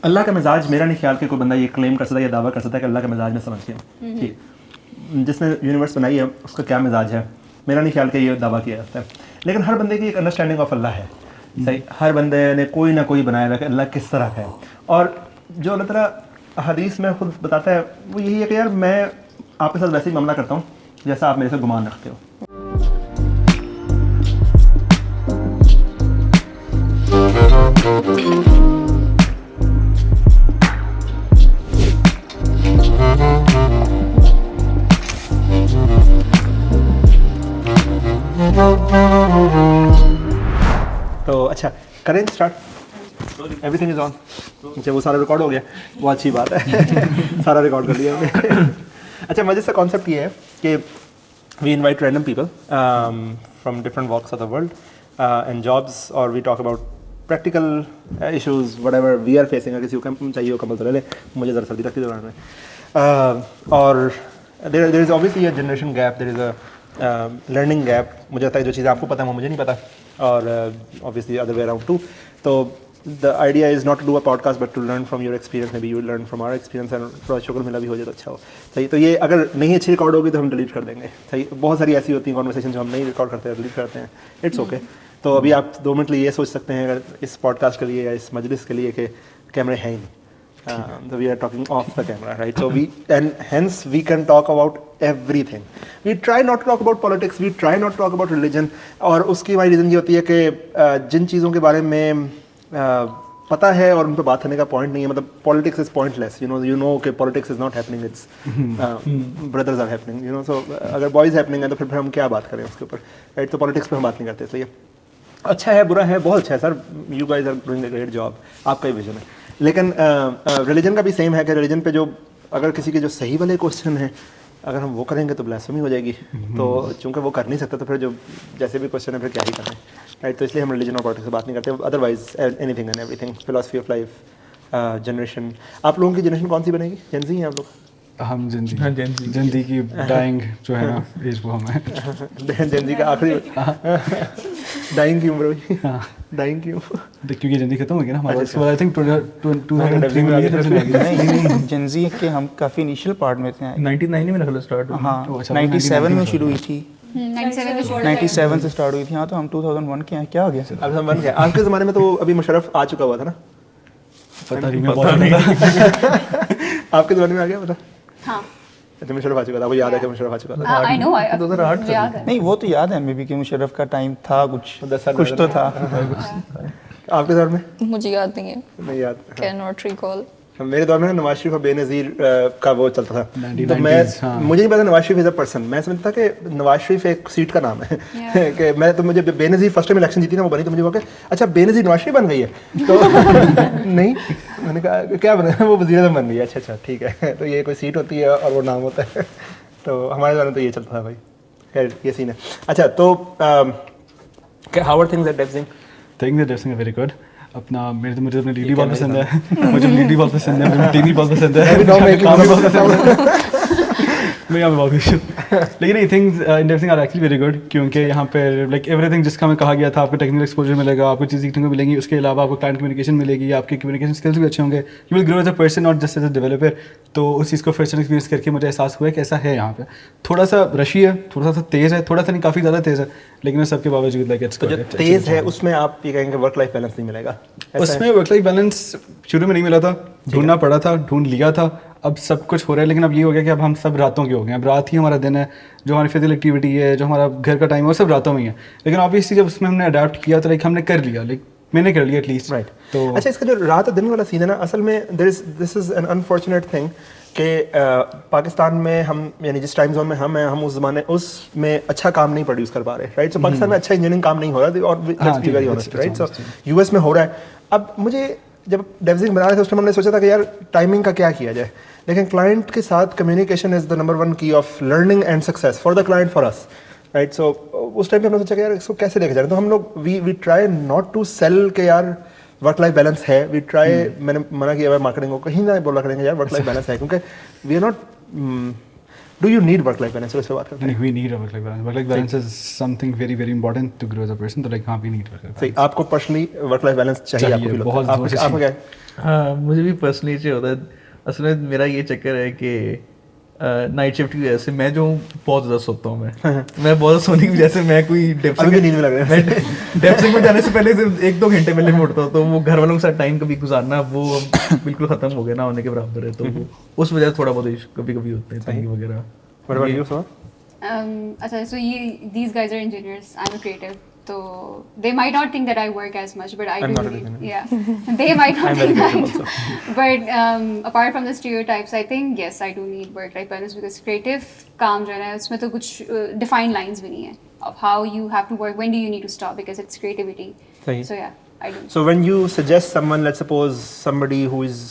अल्लाह का मिजाज मेरा नहीं ख्याल कि कोई बंदा ये क्लेम कर सकता है या दावा कर सकता है कि अल्लाह का मिजाज मैं समझ गया कि जिसने यूनिवर्स बनाई है उसका क्या मिजाज है, मेरा नहीं ख्याल कि ये दावा किया जाता है। लेकिन हर बंदे की एक अंडरस्टैंडिंग ऑफ अल्लाह है, सही। हर बंदे ने कोई ना कोई बनाया हुआ कि अल्लाह किस तरह का है, और जो अल्लाह ताला हदीस में खुद बताता है वो यही है कि यार मैं आपके साथ वैसे ही मामला करता हूँ जैसा आप मेरे से गुमान रखते हो। तो अच्छा करें स्टार्ट, एवरीथिंग इज ऑन। अच्छा वो सारा रिकॉर्ड हो गया, वो अच्छी बात है सारा रिकॉर्ड कर लिया हमने। अच्छा मजे से कॉन्सेप्ट ये है कि we invite random people from different walks of the world and jobs, और we talk about practical issues whatever we are facing. किसी को कम चाहिए हो कम्बल तो ले ले, मुझे ज़रा सर्दी लगती है दौरान में। और there is obviously a generation gap, there is a learning gap. मुझे लगता है जो चीज़ें आपको पता है वो मुझे नहीं पता, और obviously other way around too. तो the idea is not to do a podcast but to learn from your experience, maybe you learn from our experience, and थोड़ा शुक्र मिला भी हो जाए तो अच्छा हो, सही। तो ये अगर नहीं अच्छी रिकॉर्ड होगी तो हम डिलीट कर देंगे, सही। बहुत सारी ऐसी होती हैं कॉन्वर्सेशन जो हम नहीं रिकॉर्ड करते हैं, डिलीट करते हैं, इट्स ओके। तो अभी आप 2 मिनट लिए ये सोच सकते हैं अगर इस पॉडकास्ट के लिए या इस मजलिस के लिए कि कैमरे हैं ही नहीं, so we are talking off the camera, right? So hence we can talk about everything. We try not to talk about politics, we try not to talk about religion, और उसकी हमारी रीज़न ये होती है कि जिन चीज़ों के बारे में पता है और उन पर बात करने का पॉइंट नहीं है, मतलब politics is pointless, you know कि politics is not happening, it's brothers are happening, so अगर बॉयज़ हैपनिंग है तो फिर हम क्या बात करें उसके ऊपर, राइट? तो पॉलिटिक्स पे हम बात नहीं करते, इसलिए अच्छा है बुरा है बहुत अच्छा है sir, you guys are doing a great job, आपका ही विजन है। लेकिन रिलीजन का भी सेम है कि रिलीजन पे जो अगर किसी के जो सही वाले क्वेश्चन हैं अगर हम वो करेंगे तो ब्लास्फेमी हो जाएगी, तो चूंकि वो कर नहीं सकते तो फिर जो जैसे भी क्वेश्चन है फिर क्या ही करना है, राइट? तो इसलिए हम रिलीजन और पॉलिटिक्स से बात नहीं करते, otherwise anything and everything, philosophy of life, generation. आप लोगों की जनरेशन कौन सी बनेगी? जेन ज़ी हैं आप लोग? हम जेन ज़ी की डाइंग जो है ना एज वो हम हैं जेन ज़ी का आखिरी डाइंग की उम्र हुई, डाइंग क्यों? क्योंकि जेन ज़ी खत्म हो गया ना हमारा, उसके बाद आई थिंक 2003 में नहीं जेन ज़ी के हम काफ़ी इनिशियल पार्ट में थे, 99 में रखा स्टार्ट। हाँ 97 में शुरू हुई थी, 97 से स्टार्ट हुई थी। हाँ तो हम 2001 के हैं, क्या हो गया सर? अब हम बन गए। आज के ज़माने में तो अभी मुशर्रफ आ चुका हुआ था ना, पता नहीं आपके ज़माने में आ गया पता? हाँ अच्छा मुशर्रफ आ चुका था, वो याद है कि मुशर्रफ आ चुका था? आई नो 2008 याद है। नहीं वो तो याद है हमें भी कि मुशर्रफ का टाइम था, कुछ तो था। आपके दौर में? मुझे याद नहीं है, नहीं याद। Can not recall. मेरे दौर में नवाज शरीफ और बेनज़ीर का वो चलता था, तो 90s, मैं मुझे नहीं पता Nawaz Sharif is a person, मैं समझता कि नवाज शरीफ एक सीट का नाम है कि मैं तो मुझे बेनज़ीर फर्स्ट टाइम इलेक्शन जीती ना वो बनी तो मुझे वो कि अच्छा बेनज़ीर नवाज शरीफ बन गई है, तो नहीं मैंने कहा क्या बना, वो वज़ीर आज़म बन गई है, अच्छा ठीक है, तो ये कोई सीट होती है और वो नाम होता है, तो हमारे दौर में तो ये चलता था भाई। खैर ये सीन है। अच्छा तो how are things at Devsinc? Things at Devsinc are very good. अपना मुझे अपनी लीडी बहुत पसंद है, मुझे लीडी बहुत पसंद है, मुझे टीवी बहुत पसंद है, मैं यहाँ पे बहुत खुश हूँ। लेकिन ये things in Devsinc are actually very good, क्योंकि यहाँ पे लाइक एवरीथिंग जिसका हमें कहा गया था, आपको टेक्निकल एक्सपोजर मिलेगा, आपको चीज़ सीखने को मिलेंगी, उसके अलावा आपको क्लाइंट कम्युनिकेशन मिलेगी, आपके कम्युनिकेशन स्किल्स भी अच्छे होंगे, you will grow as a person not just as a developer. तो उस चीज़ को फर्स्ट टाइम एक्सपीरियंस करके मुझे एहसास हुआ कि ऐसा है यहाँ पे, थोड़ा सा रशी है, थोड़ा सा तेज़ है, थोड़ा सा नहीं काफ़ी ज़्यादा तेज़ है, लेकिन सबके बावजूद लाइक इट्स तो जो तेज़ है उसमें आप ये कहेंगे वर्क लाइफ बैलेंस नहीं मिलेगा? उसमें वर्क लाइफ बैलेंस शुरू में नहीं मिला था, ढूंढना पड़ा था, ढूंढ लिया था, अब सब कुछ हो रहा है। लेकिन अब ये हो गया कि अब हम सब रातों के हो गए, अब रात ही हमारा दिन है, जो हमारी फिजिकल एक्टिविटी है, जो हमारा घर का टाइम है वो सब रातों में ही है। लेकिन ऑब्वियसली जब उसमें हमने अडाप्ट किया तो लाइक हमने कर लिया, लाइक मैंने कर लिया एटलीस्ट, राइट? तो अच्छा इसका जो रात और दिन वाला सीन है ना, असल में this is an unfortunate thing कि पाकिस्तान में हम यानी जिस टाइम जोन में हम हैं, हम उस ज़माने उसमें अच्छा काम नहीं प्रोड्यूस कर पा रहे, राइट? सो पाकिस्तान में अच्छा इंजीनियरिंग काम नहीं हो रहा, और let's be very honest, right? So US में हो रहा है। अब मुझे जब डेव सिंह बना रहे थे उस टाइम हमने सोचा था कि यार टाइमिंग का क्या किया जाए, लेकिन क्लाइंट के साथ communication is the number 1 key of learning and success for the client, for us, right? So उस टाइम पे हमने सोचा कि यार इसको कैसे लेके जाए, तो हम लोग we try not to sell के यार वर्क लाइफ बैलेंस है, वी ट्राई, मैंने मना किया है मार्केटिंग को, कहीं ना बोला करेंगे यार वर्क लाइफ बैलेंस है, क्योंकि we are not do you need work life balance? इस पे बात करते हैं। we need a work-life balance. Work-life balance is something very, very important to grow as a person. तो like हाँ, we need work-life सही, balance. आपको personally work life balance चाहिए? आपको feel होता है? बहुत आपको जोर से आपको क्या है? हाँ, मुझे भी पर्सनली चाहिए होता है। असल में मेरा ये चक्कर है कि नाइट शिफ्ट की वजह से मैं जो हूँ बहुत ज़्यादा सोता हूँ मैं बहुत ज़्यादा सोने की वजह से मैं कोई अभी भी नींद में लग रहा है। मैं डेप्सिंग में जाने से पहले से 1-2 घंटे पहले मैं उठता हूँ, तो वो घर वालों के साथ टाइम कभी गुजारना वो बिल्कुल ख़त्म हो गया ना होने के बराबर है, तो वो उस वजह से थोड़ा बहुत इश्यू कभी कभी होते हैं तंगी वगैरह। What about you, Soha? So these guys are engineers. I'm a creative. So they might not think that I work as much, but I I'm do. not a designer. Yeah, they might not I'm very think creative that. But apart from the stereotypes, I think yes, I do need work-life balance because creative काम जो है उसमें तो कुछ defined lines भी नहीं है of how you have to work. When do you need to stop because it's creativity. सही। So yeah, I do. So when you suggest someone, let's suppose somebody who is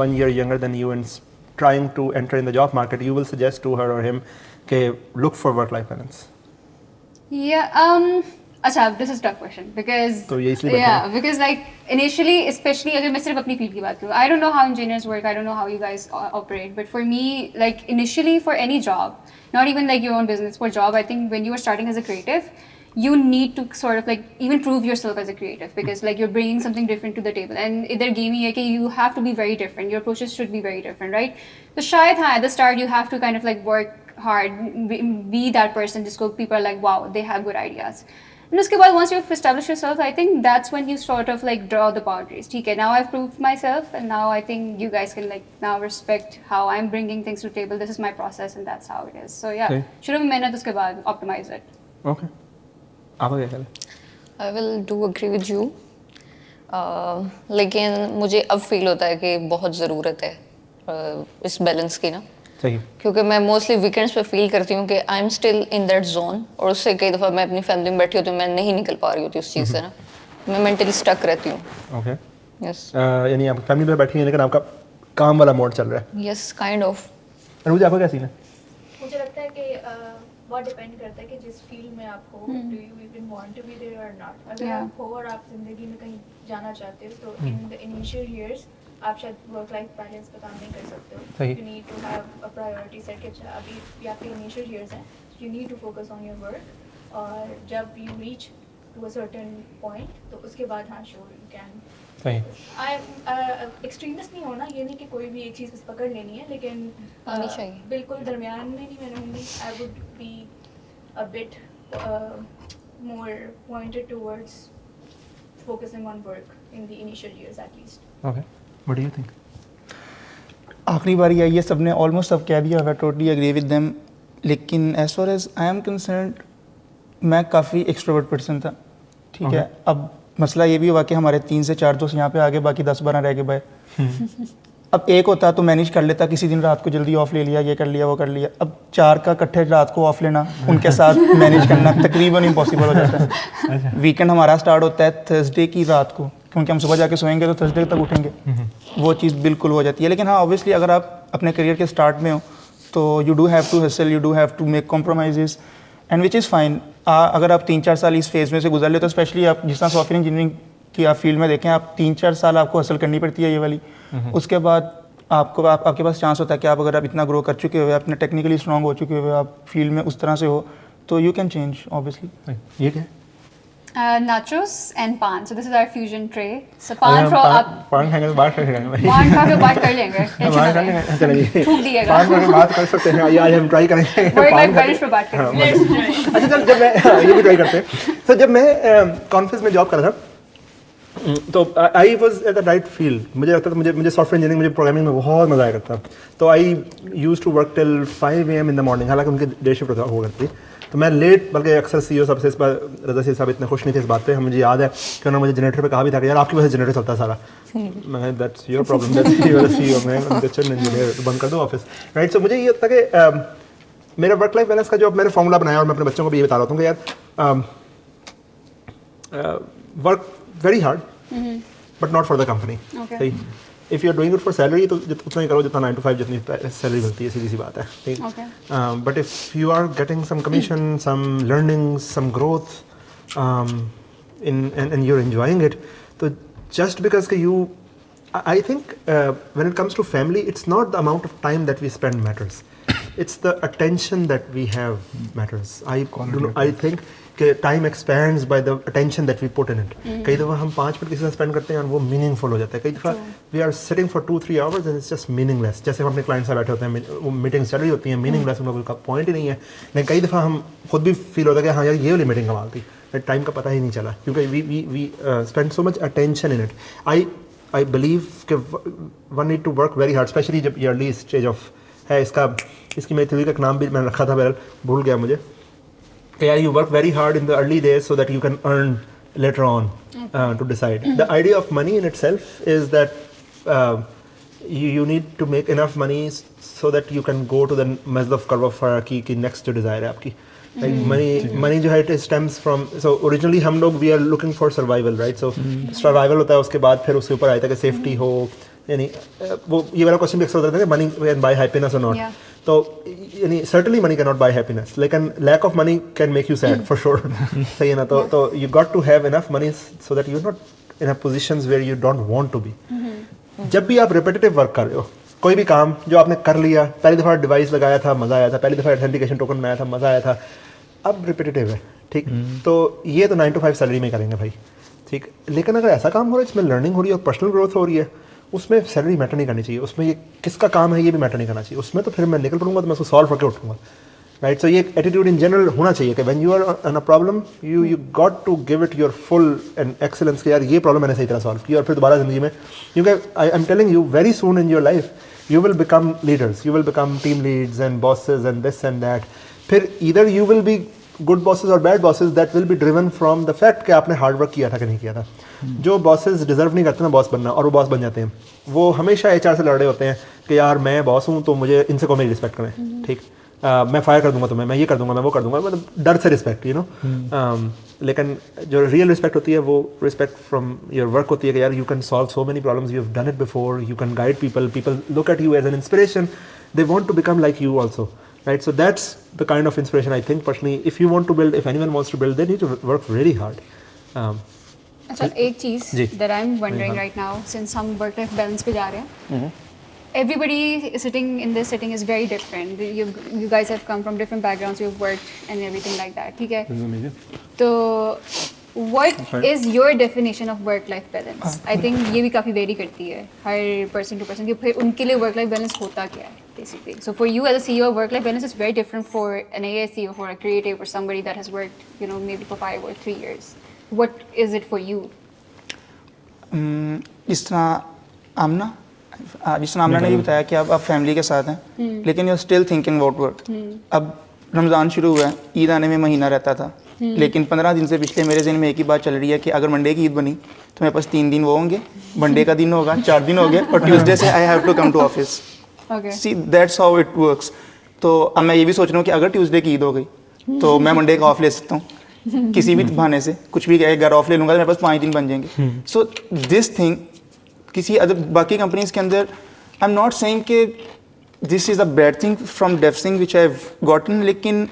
1 year younger than you and trying to enter in the job market, you will suggest to her or him, okay, look for work-life balance. Yeah. अच्छा, this is tough question because तो ये इसलिए बैठे हैं। because like initially, especially अगर मैं सिर्फ अपनी फील्ड की बात करूँ, I don't know how engineers work, I don't know how you guys operate, but for me, like initially for any job, not even like your own business, for job, I think when you are starting as a creative, you need to sort of like even prove yourself as a creative because like you're bringing something different to the table and इधर game ही है कि you have to be very different, your approaches should be very different, right? तो शायद हाँ at the start you have to kind of like work hard, be that person जिसको people are like wow they have good ideas. And उसके बाद once you've established yourself, I think that's when you sort of like draw the boundaries. ठीक है, now I've proved myself, and now I think you guys can like now respect how I'm bringing things to the table. This is my process, and that's how it is. So yeah, Okay. शुरू में मेहनत उसके बाद optimize it. Okay. आपका क्या ख्याल है? I will do agree with you. लेकिन मुझे अब फील होता है कि बहुत ज़रूरत है इस बैलेंस की ना, सही। क्योंकि मैं मोस्टली वीकेंड्स पे फील करती हूँ कि I am still in that zone, और उससे कई दफ़ा मैं अपनी फैमिली में बैठी होती हूँ, मैं नहीं निकल पा रही होती उस चीज़ से ना, मैं मेंटली स्टक रहती हूँ। Okay. यस यानी आप फैमिली पे बैठी हैं लेकिन आपका काम वाला मोड चल रहा है। Yes kind of. अनुज, आपका क्या सीन है? मुझे लगता है कि बहुत डिपेंड करता है कि जिस फील्ड में आप हो, do you even want to be there और नॉट। अगर Yeah. आप हो और आप जिंदगी में कहीं जाना चाहते हो तो इन द इनिशियल ईयर्स आप शायद वर्क लाइफ बैलेंस पे काम नहीं कर सकते हो। सही। You need to have a priority set कि अच्छा अभी ये आपके इनिशियल ईयर्स हैं, you need to focus on your work, और जब you reach to a certain point तो उसके बाद हाँ श्योर यू कैन। सही। एक्सट्रीमिस्ट नहीं होना, ये नहीं कि कोई भी एक चीज़ बस पकड़ लेनी है, लेकिन आनी चाहिए। बिल्कुल दरमियान में नहीं मैं रहूँगी। I would be a bit more pointed towards focusing on work in the initial years at least. Okay. What do you think? आखिरी बारी आई है, सबने ऑलमोस्ट सब कह दिया, I totally agree with them. लेकिन as far as I am concerned, मैं काफ़ी एक्सट्रोवर्ट पर्सन था, ठीक है। अब मसला ये भी हुआ कि हमारे 3 से 4 दोस्त यहाँ पे आ गए, बाकी 10-12 रह गए भाई। अब एक होता तो मैनेज कर लेता, किसी दिन रात को जल्दी ऑफ ले लिया, ये कर लिया वो कर लिया। अब 4 का इकट्ठे रात को ऑफ लेना, उनके साथ मैनेज करना तकरीबन इम्पॉसिबल हो जाता है। वीकेंड हमारा स्टार्ट होता है थर्सडे की रात को, क्योंकि हम सुबह जाके सोएंगे तो थर्सडे तक उठेंगे, वो चीज़ बिल्कुल हो जाती है। लेकिन हाँ ऑब्वियसली अगर आप अपने करियर के स्टार्ट में हो तो you do have to hustle, you do have to make compromises, and which is fine. अगर आप 3-4 साल इस फेज़ में से गुजर ले तो स्पेशली आप जिस तरह सॉफ्टवेयर इंजीनियरिंग की आप फील्ड में देखें, आप 3-4 साल आपको हसल करनी पड़ती है ये वाली। उसके बाद आपके पास चांस होता है कि आप अगर आप इतना ग्रो कर चुके हो, अपने टेक्निकली स्ट्रॉन्ग हो चुके हो, आप फील्ड में उस तरह से हो, तो यू कैन चेंज ऑब्वियसली। ये क्या है? Nachos and pan. So this is our fusion tray. So pan from up. पान खाएंगे तो बात कर खाएंगे भाई। पान खा के बात कर लेंगे। टेंशन पान ना खा लें। लेंगे, चलिए। थूक दिएगा। पान पर बात कर सकते हैं, ये आज हम ट्राई करेंगे। वर्क पान लाइफ खा बैलेंस के- पे बात हाँ, करेंगे। अच्छा चल, जब मैं ये भी ट्राई करते हैं। तो जब मैं कॉन्फ्रेंस में जॉब कर रहा था तो I was at the right field. मुझे लगता था मुझे सॉफ्टवेयर इंजीनियरिंग, मुझे प्रोग्रामिंग में बहुत मज़ा आया करता। तो I use to work till 5 AM in the morning, हालांकि उनकी डे शिफ्ट हुआ करती। तो मैं लेट, बल्कि अक्सर CEO साहब से इस बार रज़ा सी साहब इतने खुश नहीं थे इस बात पे। मुझे याद है कि उन्होंने मुझे जनरेटर पे कहा भी था कि यार आपकी वजह से जनरेटर चलता है सारा। मैं that's your problem, that's your CEO, मैं इंजीनियर, तो बंद कर दो ऑफिस, राइट। सो मुझे ये था कि मेरा वर्क लाइफ बैलेंस का जो मैंने फॉर्मूला बनाया, और मैं अपने बच्चों को भी ये बता रहा हूँ कि यार work very hard but not for the company. Okay. If you are doing it for salary तो उतना ही करो जितना 9 to 5 जितनी सैलरी मिलती है, सीधी सी बात है, ठीक। Okay. But if you are getting some commission, some learning, some growth and you're enjoying it, तो just because कि you, I think when it comes to family, it's not the amount of time that we spend matters. it's the attention that we have matters. I think कि time expends by the attention that we put in it. कई दफ़ा हम 5 minute किसी से spend करते हैं और वो मीनिंगफुल हो जाता है. कई दफ़ा we are sitting for 2-3 hours and it's just meaningless. जैसे हम अपने क्लाइंट से बैठे होते हैं, वो मीटिंग्स चल रही होती हैं, मीनिंगलेस, उनका कोई पॉइंट ही नहीं है. लेकिन कई दफ़ा हम खुद भी फील होता है कि हाँ यार ये वाली मीटिंग कमाल थी, टाइम का पता ही नहीं चला, क्योंकि we spend so much attention in it. I believe कि one need to work very hard, specially जब अर्ली स्टेज ऑफ है. इसकी मेरी थ्योरी का नाम भी मैंने रखा था, बहरहाल भूल गया मुझे. Yeah, you work very hard in the early days so that you can earn later on to decide. The idea of money in itself is that you need to make enough money so that you can go to the Maslow curve of hierarchy की next जो desire है आपकी. Like money जो है it stems from, so originally हम लोग we are looking for survival, right? So survival होता है, उसके बाद फिर उसके ऊपर आता है कि safety हो, यानी वो ये वाला क्वेश्चन भी अक्सर होता है कि मनी कैन बाय हैप्पीनेस और नॉट. तो यानी certainly money can not buy happiness, लेकिन lack of money can make you sad for sure. सही है ना? तो you got to have enough money so that you are not in a positions where you don't want to be. जब भी आप repetitive work कर रहे हो, कोई भी काम जो आपने कर लिया, पहली दफ़ा डिवाइस लगाया था मज़ा आया था, पहली दफ़ा ऑथेंटिकेशन टोकन बनाया था मज़ा आया था, अब रिपीटेटिव है, ठीक. तो ये तो 9 to 5 सैलरी में करेंगे भाई, ठीक. लेकिन अगर ऐसा काम हो रहा है जिसमें लर्निंग हो रही है और पर्सनल ग्रोथ हो रही है, उसमें सैलरी मैटर नहीं करनी चाहिए. उसमें ये किसका काम है ये भी मैटर नहीं करना चाहिए. उसमें तो फिर मैं निकल पड़ूंगा तो मैं उसको सॉल्व करके उठूंगा, राइट. सो ये एटीट्यूड इन जनरल होना चाहिए कि when you are on a problem you got to give it your full and excellence कि यार ये प्रॉब्लम मैंने सही तरह सॉल्व की, और फिर दोबारा ज़िंदगी में, क्योंकि I am telling you very soon in your life you will become leaders, you will become team leads and bosses and this and that. फिर either you will be good bosses और bad bosses, that will be driven from the fact कि आपने hard work किया था कि नहीं किया था. जो बॉसेज डिजर्व नहीं करते ना बॉस बनना और वो बॉस बन जाते हैं, वो हमेशा HR से लड़ रहे होते हैं कि यार मैं बॉस हूँ तो मुझे इनसे को मेरी रिस्पेक्ट करें, ठीक. मैं फायर कर दूंगा तुम्हें, मैं ये कर दूंगा, मैं वो कर दूंगा, मतलब डर से रिस्पेक्ट, यू नो. लेकिन जो रियल रिस्पेक्ट होती है वो रिस्पेक्ट फ्रॉम योर वर्क होती है कि यार you can solve so many problems, you have done it before, you can guide people look at you as an inspiration, they want to become like you also, right? So that's the kind of inspiration I think personally. If you want to build, if anyone wants to build, they need to work really hard. अच्छा, एक चीज़ that I'm wondering right now, since हम work life balance पे जा रहे हैं, everybody sitting in this setting is very different. You guys have come from different backgrounds, you've worked and everything like that, ठीक है? तो what is your definition of work life balance? I think ये भी काफ़ी vary करती है हर person to person कि फिर उनके लिए work life balance होता क्या है basically. So for you as a CEO, work life balance is very different for an ASC or for a creative or somebody that has worked, you know, maybe for 5 or 3 years. What is it for you? जिस तरह आमना ने ये बताया कि आप family के साथ हैं लेकिन you still thinking about work. अब रमज़ान शुरू हुआ है, ईद आने में महीना रहता था, लेकिन 15 दिन से पिछले मेरे ज़हन में एक ही बात चल रही है कि अगर मंडे की ईद बनी तो मेरे पास 3 दिन वो होंगे, मंडे का दिन होगा, 4 दिन हो गए, और ट्यूसडे से I have to come to office. See that's how it works. तो अब मैं ये भी सोच रहा हूँ कि अगर ट्यूसडे की ईद हो गई तो मैं मंडे का ऑफ ले सकता हूँ किसी भी बहाने से, कुछ भी एक ऑफ ले लूँगा तो मेरे पास 5 दिन बन जाएंगे. सो दिस थिंग किसी अदर बाकी कंपनीज के अंदर, आई एम नॉट सेइंग कि this is a bad thing from डेफसिंग विच आई हैव गॉटन, लेकिन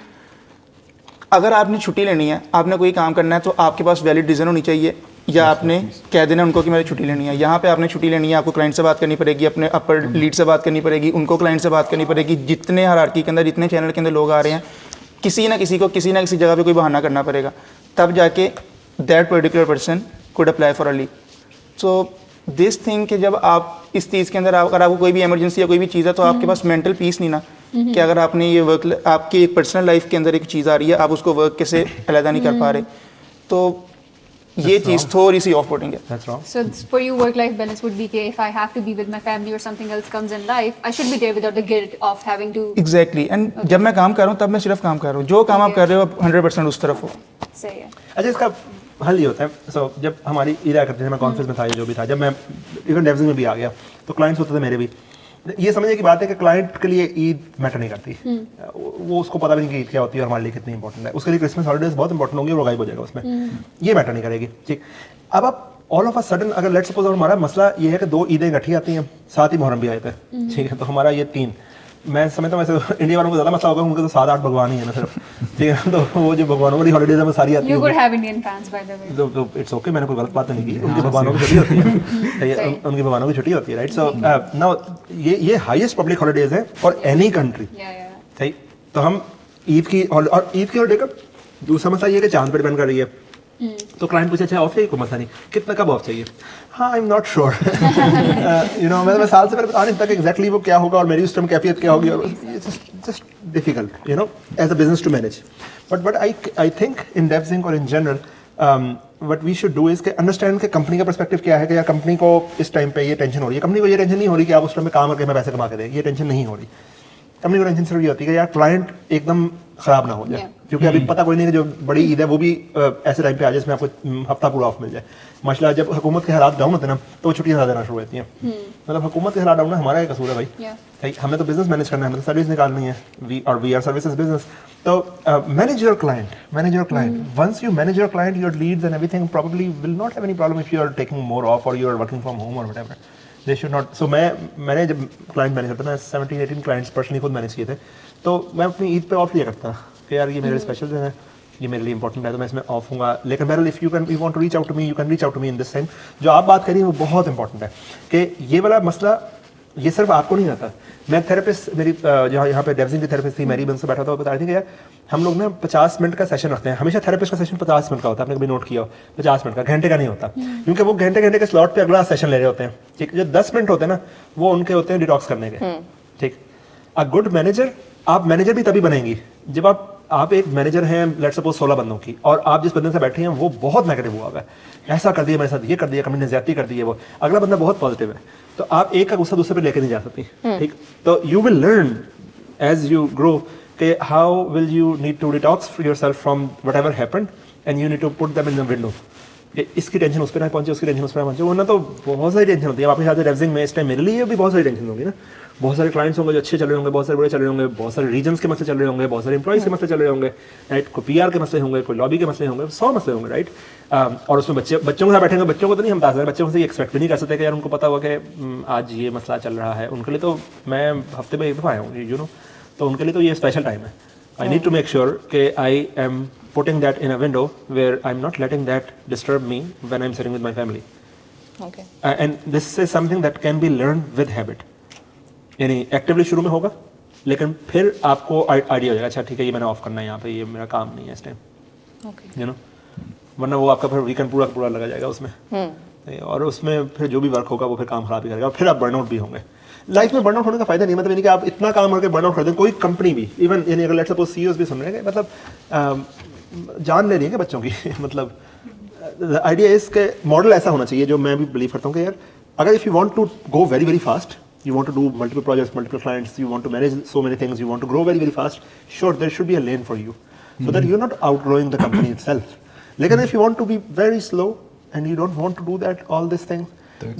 अगर आपने छुट्टी लेनी है, आपने कोई काम करना है, तो आपके पास वैलिड रीज़न होनी चाहिए, या आपने कह देना उनको कि मेरी छुट्टी लेनी है. यहाँ पे आपने छुट्टी लेनी है, आपको क्लाइंट से बात करनी पड़ेगी, अपने अपर लीड से बात करनी पड़ेगी, उनको क्लाइंट से बात करनी पड़ेगी. जितने हायरार्की के अंदर, जितने चैनल के अंदर लोग आ रहे हैं, किसी ना किसी को किसी ना किसी जगह पे कोई बहाना करना पड़ेगा, तब जाके that particular person could apply for a leave. So this thing कि जब आप इस चीज़ के अंदर, अगर आपको कोई भी इमरजेंसी या कोई भी चीज़ है, तो आपके पास मेंटल पीस नहीं ना कि अगर आपने ये वर्क, आपकी एक पर्सनल लाइफ के अंदर एक चीज़ आ रही है, आप उसको वर्क के से अलग नहीं कर पा रहे, तो ये चीज़ थोड़ी सी ऑफ पुटिंग है. That's wrong. So for you, work-life balance would be कि if I have to be with my family or something else comes in life, I should be there without the guilt of having to. Exactly. And जब मैं काम कर रहा हूँ तब मैं सिर्फ काम कर रहा हूँ. जो काम आप कर रहे हो आप 100% उस तरफ हो. सही है. अच्छा, इसका हल ये होता है. सो जब हमारी ईद करते थे, मैं कॉन्फ्रेंस में था, जो भी था, जब मैं इवन डेवजिंग में भी आ गया, तो क्लाइंट्स होते थे मेरे भी. ये समझने की बात है कि क्लाइंट के लिए ईद मैटर नहीं करती. वो उसको पता भी नहीं कि ईद क्या होती है और हमारे लिए कितनी इंपॉर्टेंट है. उसके लिए क्रिसमस हॉलीडेज बहुत इंपॉर्टेंट होंगे, वो गायब हो जाएगा उसमें. ये मैटर नहीं करेगी, ठीक. अब आप ऑल ऑफ अ सडन, अगर लेट्स सपोज हमारा मसला ये है कि 2 ईदें इकट्ठी आती हैं, साथ ही मुहर्रम भी आए थे, ठीक है, तो हमारा ये 3, मैं समझता हूँ वैसे इंडिया वालों को ज़्यादा मसला होगा, उनके तो 7-8 भगवान ही है ना सिर्फ, ठीक है. तो वो जो भगवानों वाली हॉलीडेज है वो सारी आती है. You could have Indian fans by the way. तो इट्स ओके, मैंने कोई गलत बात नहीं की. उनके भगवानों की छुट्टी होती है, उनके भगवानों की छुट्टी होती है, राइट. सो नाउ ये हाईएस्ट पब्लिक हॉलीडेज है फॉर एनी कंट्री. सही। तो हम ईद की और ईद की हॉलीडे कब, दूसरा मसला ये है कि चांद पर डिपेंड कर रही है। तो क्लाइंट पूछे अच्छा ऑफ चाहिए, कोई मसला नहीं, कितना कब ऑफ चाहिए? हाँ आई am not sure, you know मैं साल से पहले बता नहीं सकता एग्जैक्टली वो क्या होगा और मेरी उस टाइम कैफियत क्या होगी, और just difficult you know as a business to manage. But I think in DevZinc और in general what we should do is के अंडरस्टैंड के कंपनी का पर्सपेक्टिव क्या है कि यार कंपनी को इस टाइम पे ये टेंशन हो रही है, कंपनी को ये टेंशन नहीं हो रही कि आप उस टाइम पे काम करके हमें पैसे कमा के दें, ये टेंशन नहीं हो रही। कंपनी को टेंशन सिर्फ ये होती है कि यार क्लाइंट एकदम खराब ना हो जाए, क्योंकि अभी पता कोई नहीं कि जो बड़ी ईद है वो भी ऐसे टाइम पे आ जाए जिसमें आपको हफ्ता पूरा ऑफ मिल जाए। माशाल्लाह जब हुकूमत के हालात डाउन होते हैं ना तो वो छुट्टियां ज़्यादा देना शुरू होती हैं। मतलब हुकूमत के हालात डाउन है, हमारा एक कसूर है भाई, सही, हमें तो बिजनेस मैनेज करना है, हमें तो सर्विस निकालनी है, वी आर सर्विसेज बिजनेस। तो manage your client, once you manage your client, your leads and everything probably will not have any problem if you are taking more off or you are working from home or whatever. They should not. So मैंने जब client manage करता था, 17-18 clients personally खुद manage किए थे, तो मैं अपनी ईद पे ऑफ लिया करता कि यार ये मेरे लिए स्पेशल दिन है, ये मेरे लिए इंपॉर्टेंट है, तो मैं इसमें ऑफ हूँगा। लेकिन बहरहाल if you want to reach out to me, you can reach out to me in this time. जो आप बात करिए वो बहुत इंपॉर्टेंट है कि ये वाला मसला ये सिर्फ आपको नहीं आता। मैं थेरेपिस्ट, मेरी जहाँ यहाँ पे DevZinc की थेरेपिस्ट थी मैरी, उनसे बैठा था, वो बता रही थी कि यार हम लोग ना 50 मिनट का सेशन रखते हैं, हमेशा थेरेपिस्ट का सेशन 50 मिनट का होता है, आपने कभी नोट किया हो, 50 मिनट का, घंटे का नहीं होता, क्योंकि वो घंटे के स्लॉट पे अगला सेशन ले रहे होते हैं। ठीक, जो 10 मिनट होते हैं ना वो उनके होते हैं डिटॉक्स करने के। ठीक, अ गुड मैनेजर, आप मैनेजर भी तभी बनेंगी जब आप एक मैनेजर हैं लेट्स सपोज 16 बंदों की, और आप जिस बंदे से बैठे हैं वो बहुत नेगेटिव हुआ है, ऐसा कर दिया मेरे साथ, ये कर दिया, कंपनी ने ज्यादती कर दी है, वो अगला बंदा बहुत पॉजिटिव है, तो आप एक का गुस्सा दूसरे पे लेके नहीं जा सकती। ठीक, तो you will learn as you grow कि how will you need to detox yourself from whatever happened and you need to put them in the window. इसकी टेंशन उस पर ना पहुंचे, उसकी टेंशन उस पर ना पहुंचे, वरना तो बहुत सारी टेंशन होती है। आपके साथ DevZinc में इस टाइम मेरे लिए भी बहुत सारी टेंशन होगी ना, बहुत सारे क्लाइंट्स होंगे जो अच्छे चल रहे होंगे, बहुत सारे बुरे चल रहे होंगे, बहुत सारे रीजन्स के मसले चल रहे होंगे, बहुत सारे एम्प्लॉइज के मसले चल रहे होंगे, राइट, कोई PR के मसले होंगे, कोई लॉबी के मसले होंगे, 100 मसले होंगे, राइट। और उसमें बच्चों के साथ बैठेंगे, बच्चों को तो नहीं हम बता सकते, बच्चों से एक्सपेक्ट भी नहीं कर सकते कि यार उनको पता हुआ कि आज ये मसला चल रहा है। उनके लिए तो मैं हफ्ते में एक दफ़ा आया हूँ, यू नो, तो उनके लिए तो ये स्पेशल टाइम है। I need to make sure कि I am putting that in a window where I'm not letting that disturb me when I'm sitting with my family. Okay. And this is something that can be learned with habit. यानी actively शुरू में होगा, लेकिन फिर आपको idea हो जाएगा, अच्छा ठीक है ये मैंने ऑफ करना है यहाँ पे, ये मेरा काम नहीं है इस टाइम, यू नो, वरना वो आपका फिर वीकेंड पूरा लगा जाएगा उसमें, और उसमें फिर जो भी वर्क होगा वो फिर काम खराब ही करेगा, और फिर आप बर्नआउट भी होंगे। लाइफ में बर्नआउट होने का फायदा नहीं, मतलब यानी कि आप इतना काम करके बर्नआउट कर दें, कोई कंपनी भी, इवन यानी अगर लेट्स सपोज CEOs भी सुन रहे हैं, मतलब जान ले रही है कि बच्चों की मतलब आइडिया इज के मॉडल ऐसा होना चाहिए, जो मैं भी बिलीव करता हूँ कि यार अगर if you want to go very very fast, you want to do multiple projects, multiple clients, you want to manage so many things, you want to grow very very fast, sure there should be a lane for you so that you're not outgrowing the company itself. Like if you want to be very slow and you don't want to do that all these things,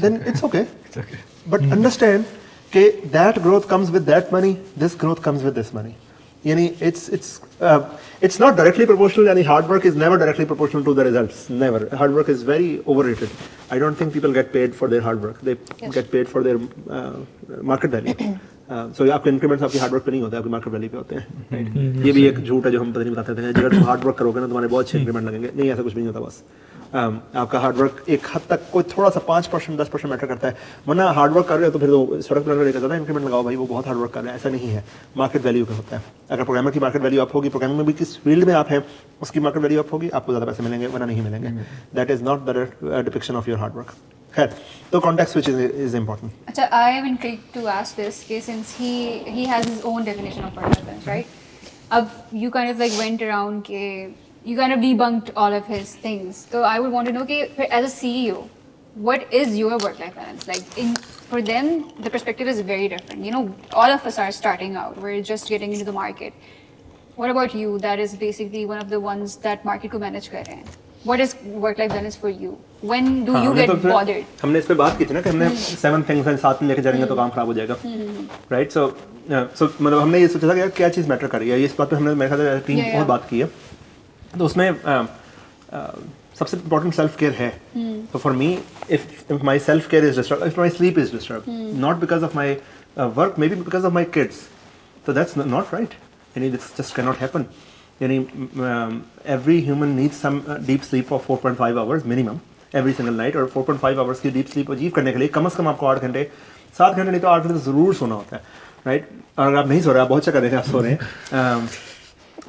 then it's okay. It's okay. But understand that that growth comes with that money, this growth comes with this money. Yani it's not directly proportional, and hard work is never directly proportional to the results. Never. Hard work is very overrated. I don't think people get paid for their hard work. They get paid for their market value. So आपके increments आपकी hard work पे नहीं होते, आपकी market value पे होते हैं, right. ये भी एक झूठ है जो हम पता नहीं बताते थे, अगर तुम हार्ड वर्क करोगे ना तुम्हारे बहुत अच्छे इंक्रीमेंट लगेंगे, नहीं ऐसा कुछ भी नहीं होता। बस आपका हार्ड वर्क एक हद तक कोई थोड़ा सा 5% 10% मैटर करता है, वरना हार्ड वर्क कर रहे हो तो फिर तो सड़क प्लानर लेकर ज़्यादा इंक्रीमेंट लगाओ भाई, वो बहुत हार्ड वर्क कर रहा है, ऐसा नहीं है। मार्केट वैल्यू पे होता है, अगर प्रोग्रामर की मार्केट वैल्यू अप होगी, प्रोग्रामिंग में भी किस फील्ड में आप हैं उसकी मार्केट वैल्यू अप होगी, आपको ज़्यादा पैसे मिलेंगे, वरना नहीं मिलेंगे। That is not the depiction of your hard work. खैर, तो context switch is important. Acha, I am intrigued to ask this case since he has his own definition of work-life balance, right? You kind of like went around you kind of debunked all of his things. So I would want to know as a CEO, what is your work-life balance? Like for them, the perspective is very different. You know, all of us are starting out. We're just getting into the market. What about you? That is basically one of the ones that market को manage कर रहे हैं. What is work-life balance for you? When do you get bothered? हमने इस पे बात की थी ना कि हमने 7 things साथ में लेके जाएंगे तो काम खराब हो जाएगा, राइट। सो मतलब हमने ये सोचा था कि यार क्या चीज़ मैटर कर रही है, इस बात पे हमने मेरे ख्याल से टीम बहुत बात की है। तो उसमें सबसे इम्पोर्टेंट सेल्फ केयर है। तो for me if my self care is disturb, if my sleep is disturb, not because of my work, maybe because of my kids, तो दैट्स नॉट राइट, यानी this just can not happen. यानी every human needs some deep sleep of 4.5 hours minimum every single night, और 4.5 hours की deep sleep achieve करने के लिए कम से कम आपको 8 घंटे 7 घंटे नहीं तो 8 घंटे ज़रूर सोना होता है। राइट? और अगर आप नहीं सो रहे, आप बहुत अच्छा कर रहे थे, आप सो रहे हैं,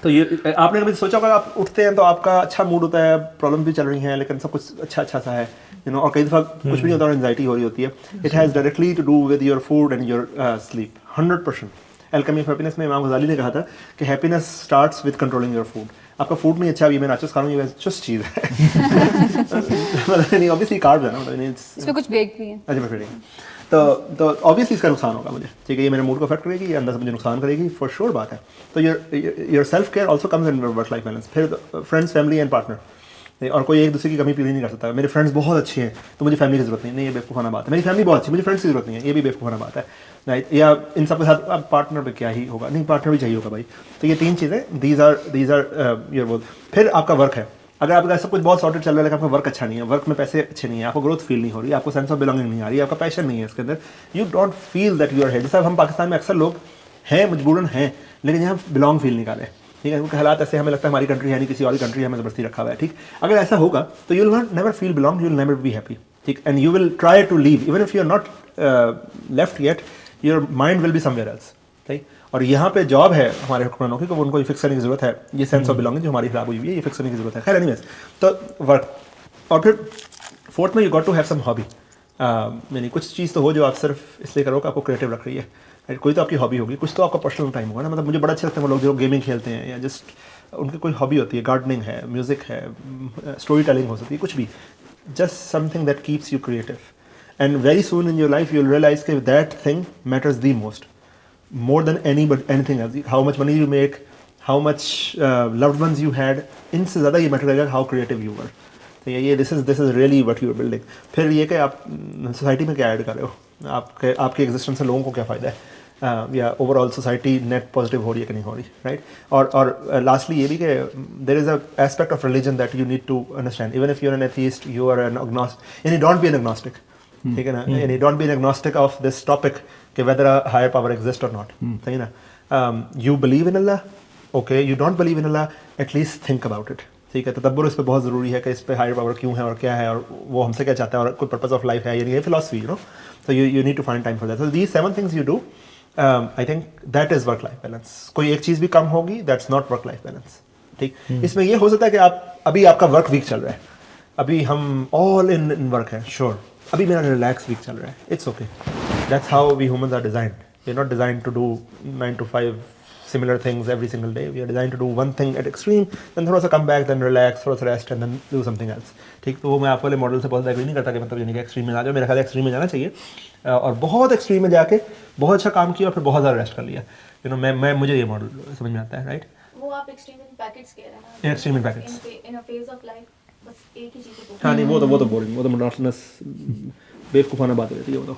तो ये आपने कभी सोचा होगा आप उठते हैं तो आपका अच्छा मूड होता है, प्रॉब्लम भी चल रही हैं लेकिन सब कुछ अच्छा सा है, यू नो, और कई दफ़ा कुछ भी नहीं होता और एंजाइटी हो रही होती है. It has directly to do with your food and your sleep. 100%. Alchemy of happiness में इमाम गज़ाली ने कहा था कि happiness starts with controlling your food. आपका फूड नहीं अच्छा, अभी मैं नाचोस खा रहा हूँ, ये चुस्त चीज़ है. मतलब नहीं, ऑब्वियसली कार्ब्स है ना, मतलब इसमें कुछ बेक भी है. अच्छा फिर तो ऑब्वियसली इसका नुकसान होगा मुझे, ठीक है, ये मेरे मूड को अफेक्ट करेगी, ये अंदर से मुझे नुकसान करेगी, फॉर श्योर बात है. तो your self care also comes in work life balance. फिर फ्रेंड्स, फैमिली एंड पार्टनर, और कोई एक दूसरे की कमी पूरी नहीं कर सकता. मेरे फ्रेंड्स बहुत अच्छे हैं तो मुझे फैमिली की जरूरत नहीं, ये बेवकूफ़ाना बात है. मेरी फैमिली बहुत अच्छी, मुझे फ्रेंड्स की जरूरत नहीं है, ये भी बेवकूफ़ाना बात है, राइट? या इन सब के साथ अब पार्टनर पे क्या ही होगा, नहीं पार्टनर भी चाहिए होगा भाई. तो ये 3 चीज़ें, दीज आर योर बोल. फिर आपका वर्क है, अगर आपका सब कुछ बहुत सॉर्टेड चल रहा है लेकिन आपका वर्क अच्छा नहीं है, वर्क में पैसे अच्छे नहीं है, आपको ग्रोथ फील नहीं हो रही, आपको सेंस ऑफ बिलोंगिंग नहीं आ रही, आपका पैशन नहीं है इसके अंदर, you don't feel that you are head. जैसे हम पाकिस्तान में अक्सर लोग हैं, मजबूरन हैं, लेकिन यहाँ बिलोंग फील नहीं कर रहे, ठीक है, क्योंकि हालात ऐसे, हमें लगता है हमारी कंट्री है नहीं, किसी और कंट्री है, हमें ज़बरदस्ती रखा हुआ है, ठीक. अगर ऐसा होगा तो you will not never feel belong, you will never be happy, ठीक. And you will try to leave even if you are not left yet, your mind will be somewhere else, ठीक. और यहाँ पे जॉब है हमारे हुक्मरानों की, तो उनको ये फिक्स करने की ज़रूरत है, ये सेंस ऑफ बिलोंगिंग जो हमारी खराब हुई है, ये फिक्स करने की ज़रूरत है. खैर एनीवेज, तो वर्क. और फिर फोर्थ में you got to have some hobby. यानी कुछ चीज़ तो हो जो आप सिर्फ इसलिए करो कि आपको क्रिएटिव रख रही है, राइट? कोई तो आपकी हॉबी होगी, कुछ तो आपका पर्सनल टाइम होगा ना. मतलब मुझे बड़ा अच्छा लगता है वो लोग जो गेमिंग खेलते हैं या जस्ट उनकी कोई हॉबी होती है, गार्डनिंग है, म्यूज़िक है, स्टोरी टेलिंग हो सकती है, कुछ भी, just something that keeps you creative. And very soon in your life you will realise कि that thing matters the most, more than anything else. How much money you make, how much loved ones you had, इनसे ज़्यादा ये matter करेगा how creative you were. तो ये this is really what you are building. फिर ये कि आप सोसाइटी में क्या ऐड कर रहे हो, आपके एग्जिस्टेंस से लोगों को क्या फ़ायदा है, या ओवरऑल सोसाइटी नेट पॉजिटिव हो रही है कि नहीं हो रही, राइट? और लास्टली ये भी कि there is a aspect of religion that you need to understand. Even if you are an atheist, you are an agnostic, यानी डोंट बी एन एग्नोस्टिक, ठीक है ना, यानी don't be an agnostic of this topic कि whether a higher power exists or not, सही ना. You believe in Allah, okay, you don't believe in Allah, at least think about it, ठीक है. तदब्बर इस पे बहुत ज़रूरी है कि इस पे हायर पावर क्यों है और क्या है और वो हमसे क्या चाहता है और कोई पर्पस ऑफ लाइफ है, यानी ये फिलॉसफी, यू नो. तो you need to find time for that. So these 7 things you do, I think that is work life balance. कोई एक चीज़ भी कम होगी, that's not work life balance, ठीक. इसमें ये हो सकता है कि आप अभी आपका वर्क वीक चल रहा है, अभी हम ऑल इन वर्क है, श्योर, अभी मेरा रिलैक्स वीक चल रहा है, it's okay. That's how we humans are designed. We're not designed to do 9 to 5 similar things every single day. We are designed to do one thing at extreme, then थोड़ा सा come back, then relax, थोड़ा सा rest, and then do something else. ठीक, तो वो मैं आप वाले मॉडल से बहुत एग्री नहीं करता कि मतलब यानी कि एक्सट्रीम में आ जाओ. मेरा ख्याल एक्सट्रीम में जाना चाहिए, और बहुत एक्सट्रीम में जाके बहुत अच्छा काम किया और फिर बहुत ज़्यादा रेस्ट कर लिया, यू नो. मैं मुझे ये मॉडल समझ में आता है, राइट? वो आप एक्सट्रीम इन पैकेट्स कह रहे हैं ना, extreme in packets, in a phase of life बस एक ही चीज़ को. हाँ नहीं, वो तो बोरिंग, वो तो मोनोटोनस बेवकूफ़ाना बात रहती है, वो तो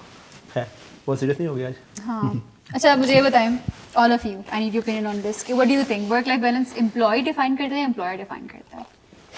है. बहुत सीरियस नहीं हो गया आज. हाँ. अच्छा, अब मुझे ये बताएं, all of you, I need your opinion on this, कि what do you think, work life balance employ define करता है या एम्प्लॉयर डिफाइन करता है?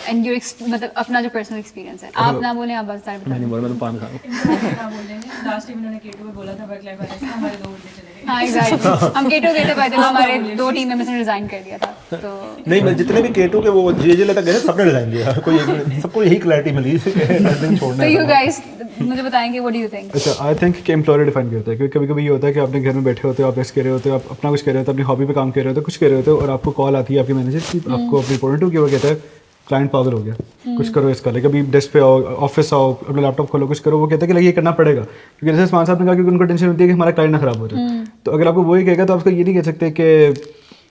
एंड योर मतलब अपना जो पर्सनल एक्सपीरियंस है, आप ना बोलें, आप बस सारे मैं नहीं बोल, मैं तो पान खा रहा हूँ. लास्ट टाइम उन्होंने केटू में बोला था वर्क लाइफ बैलेंस, हमारे 2 घंटे चले गए. हाँ एग्जैक्टली, हम केटू गए थे, पाए थे, हमारे 2 टीम मेंबर्स ने रिजाइन कर दिया था. तो नहीं, मैं जितने भी केटू के वो जे तक गए सबने रिजाइन दिया, कोई सबको यही क्लैरिटी मिली छोड़ना. तो यू गाइस मुझे बताएंगे, व्हाट डू यू थिंक? अच्छा, आई थिंक कि एम्प्लॉयर डिफाइन करता है, क्योंकि कभी कभी ये होता है कि आपने घर में बैठे होते हो, आप रेस्ट कर रहे होते हो, आप अपना कुछ कर रहे होते हो, अपनी हॉबी पे काम कर रहे होते हो, कुछ कर रहे होते हो, और आपको कॉल आती है आपके मैनेजर की, आपको अपनी रिपोर्ट टू, कि वो कहता है क्लाइंट पागल हो गया, कुछ करो इसका, लाइक अभी डेस्क पे आओ, ऑफिस आओ, अपना लैपटॉप खोलो, कुछ करो. वो कहता है कि लाइक ये करना पड़ेगा, क्योंकि जैसे स्मान साहब ने कहा कि उनको टेंशन होती है कि हमारा क्लाइंट ना खराब हो जाए. तो अगर आपको वही कहेगा तो आप उसको ये नहीं कह सकते कि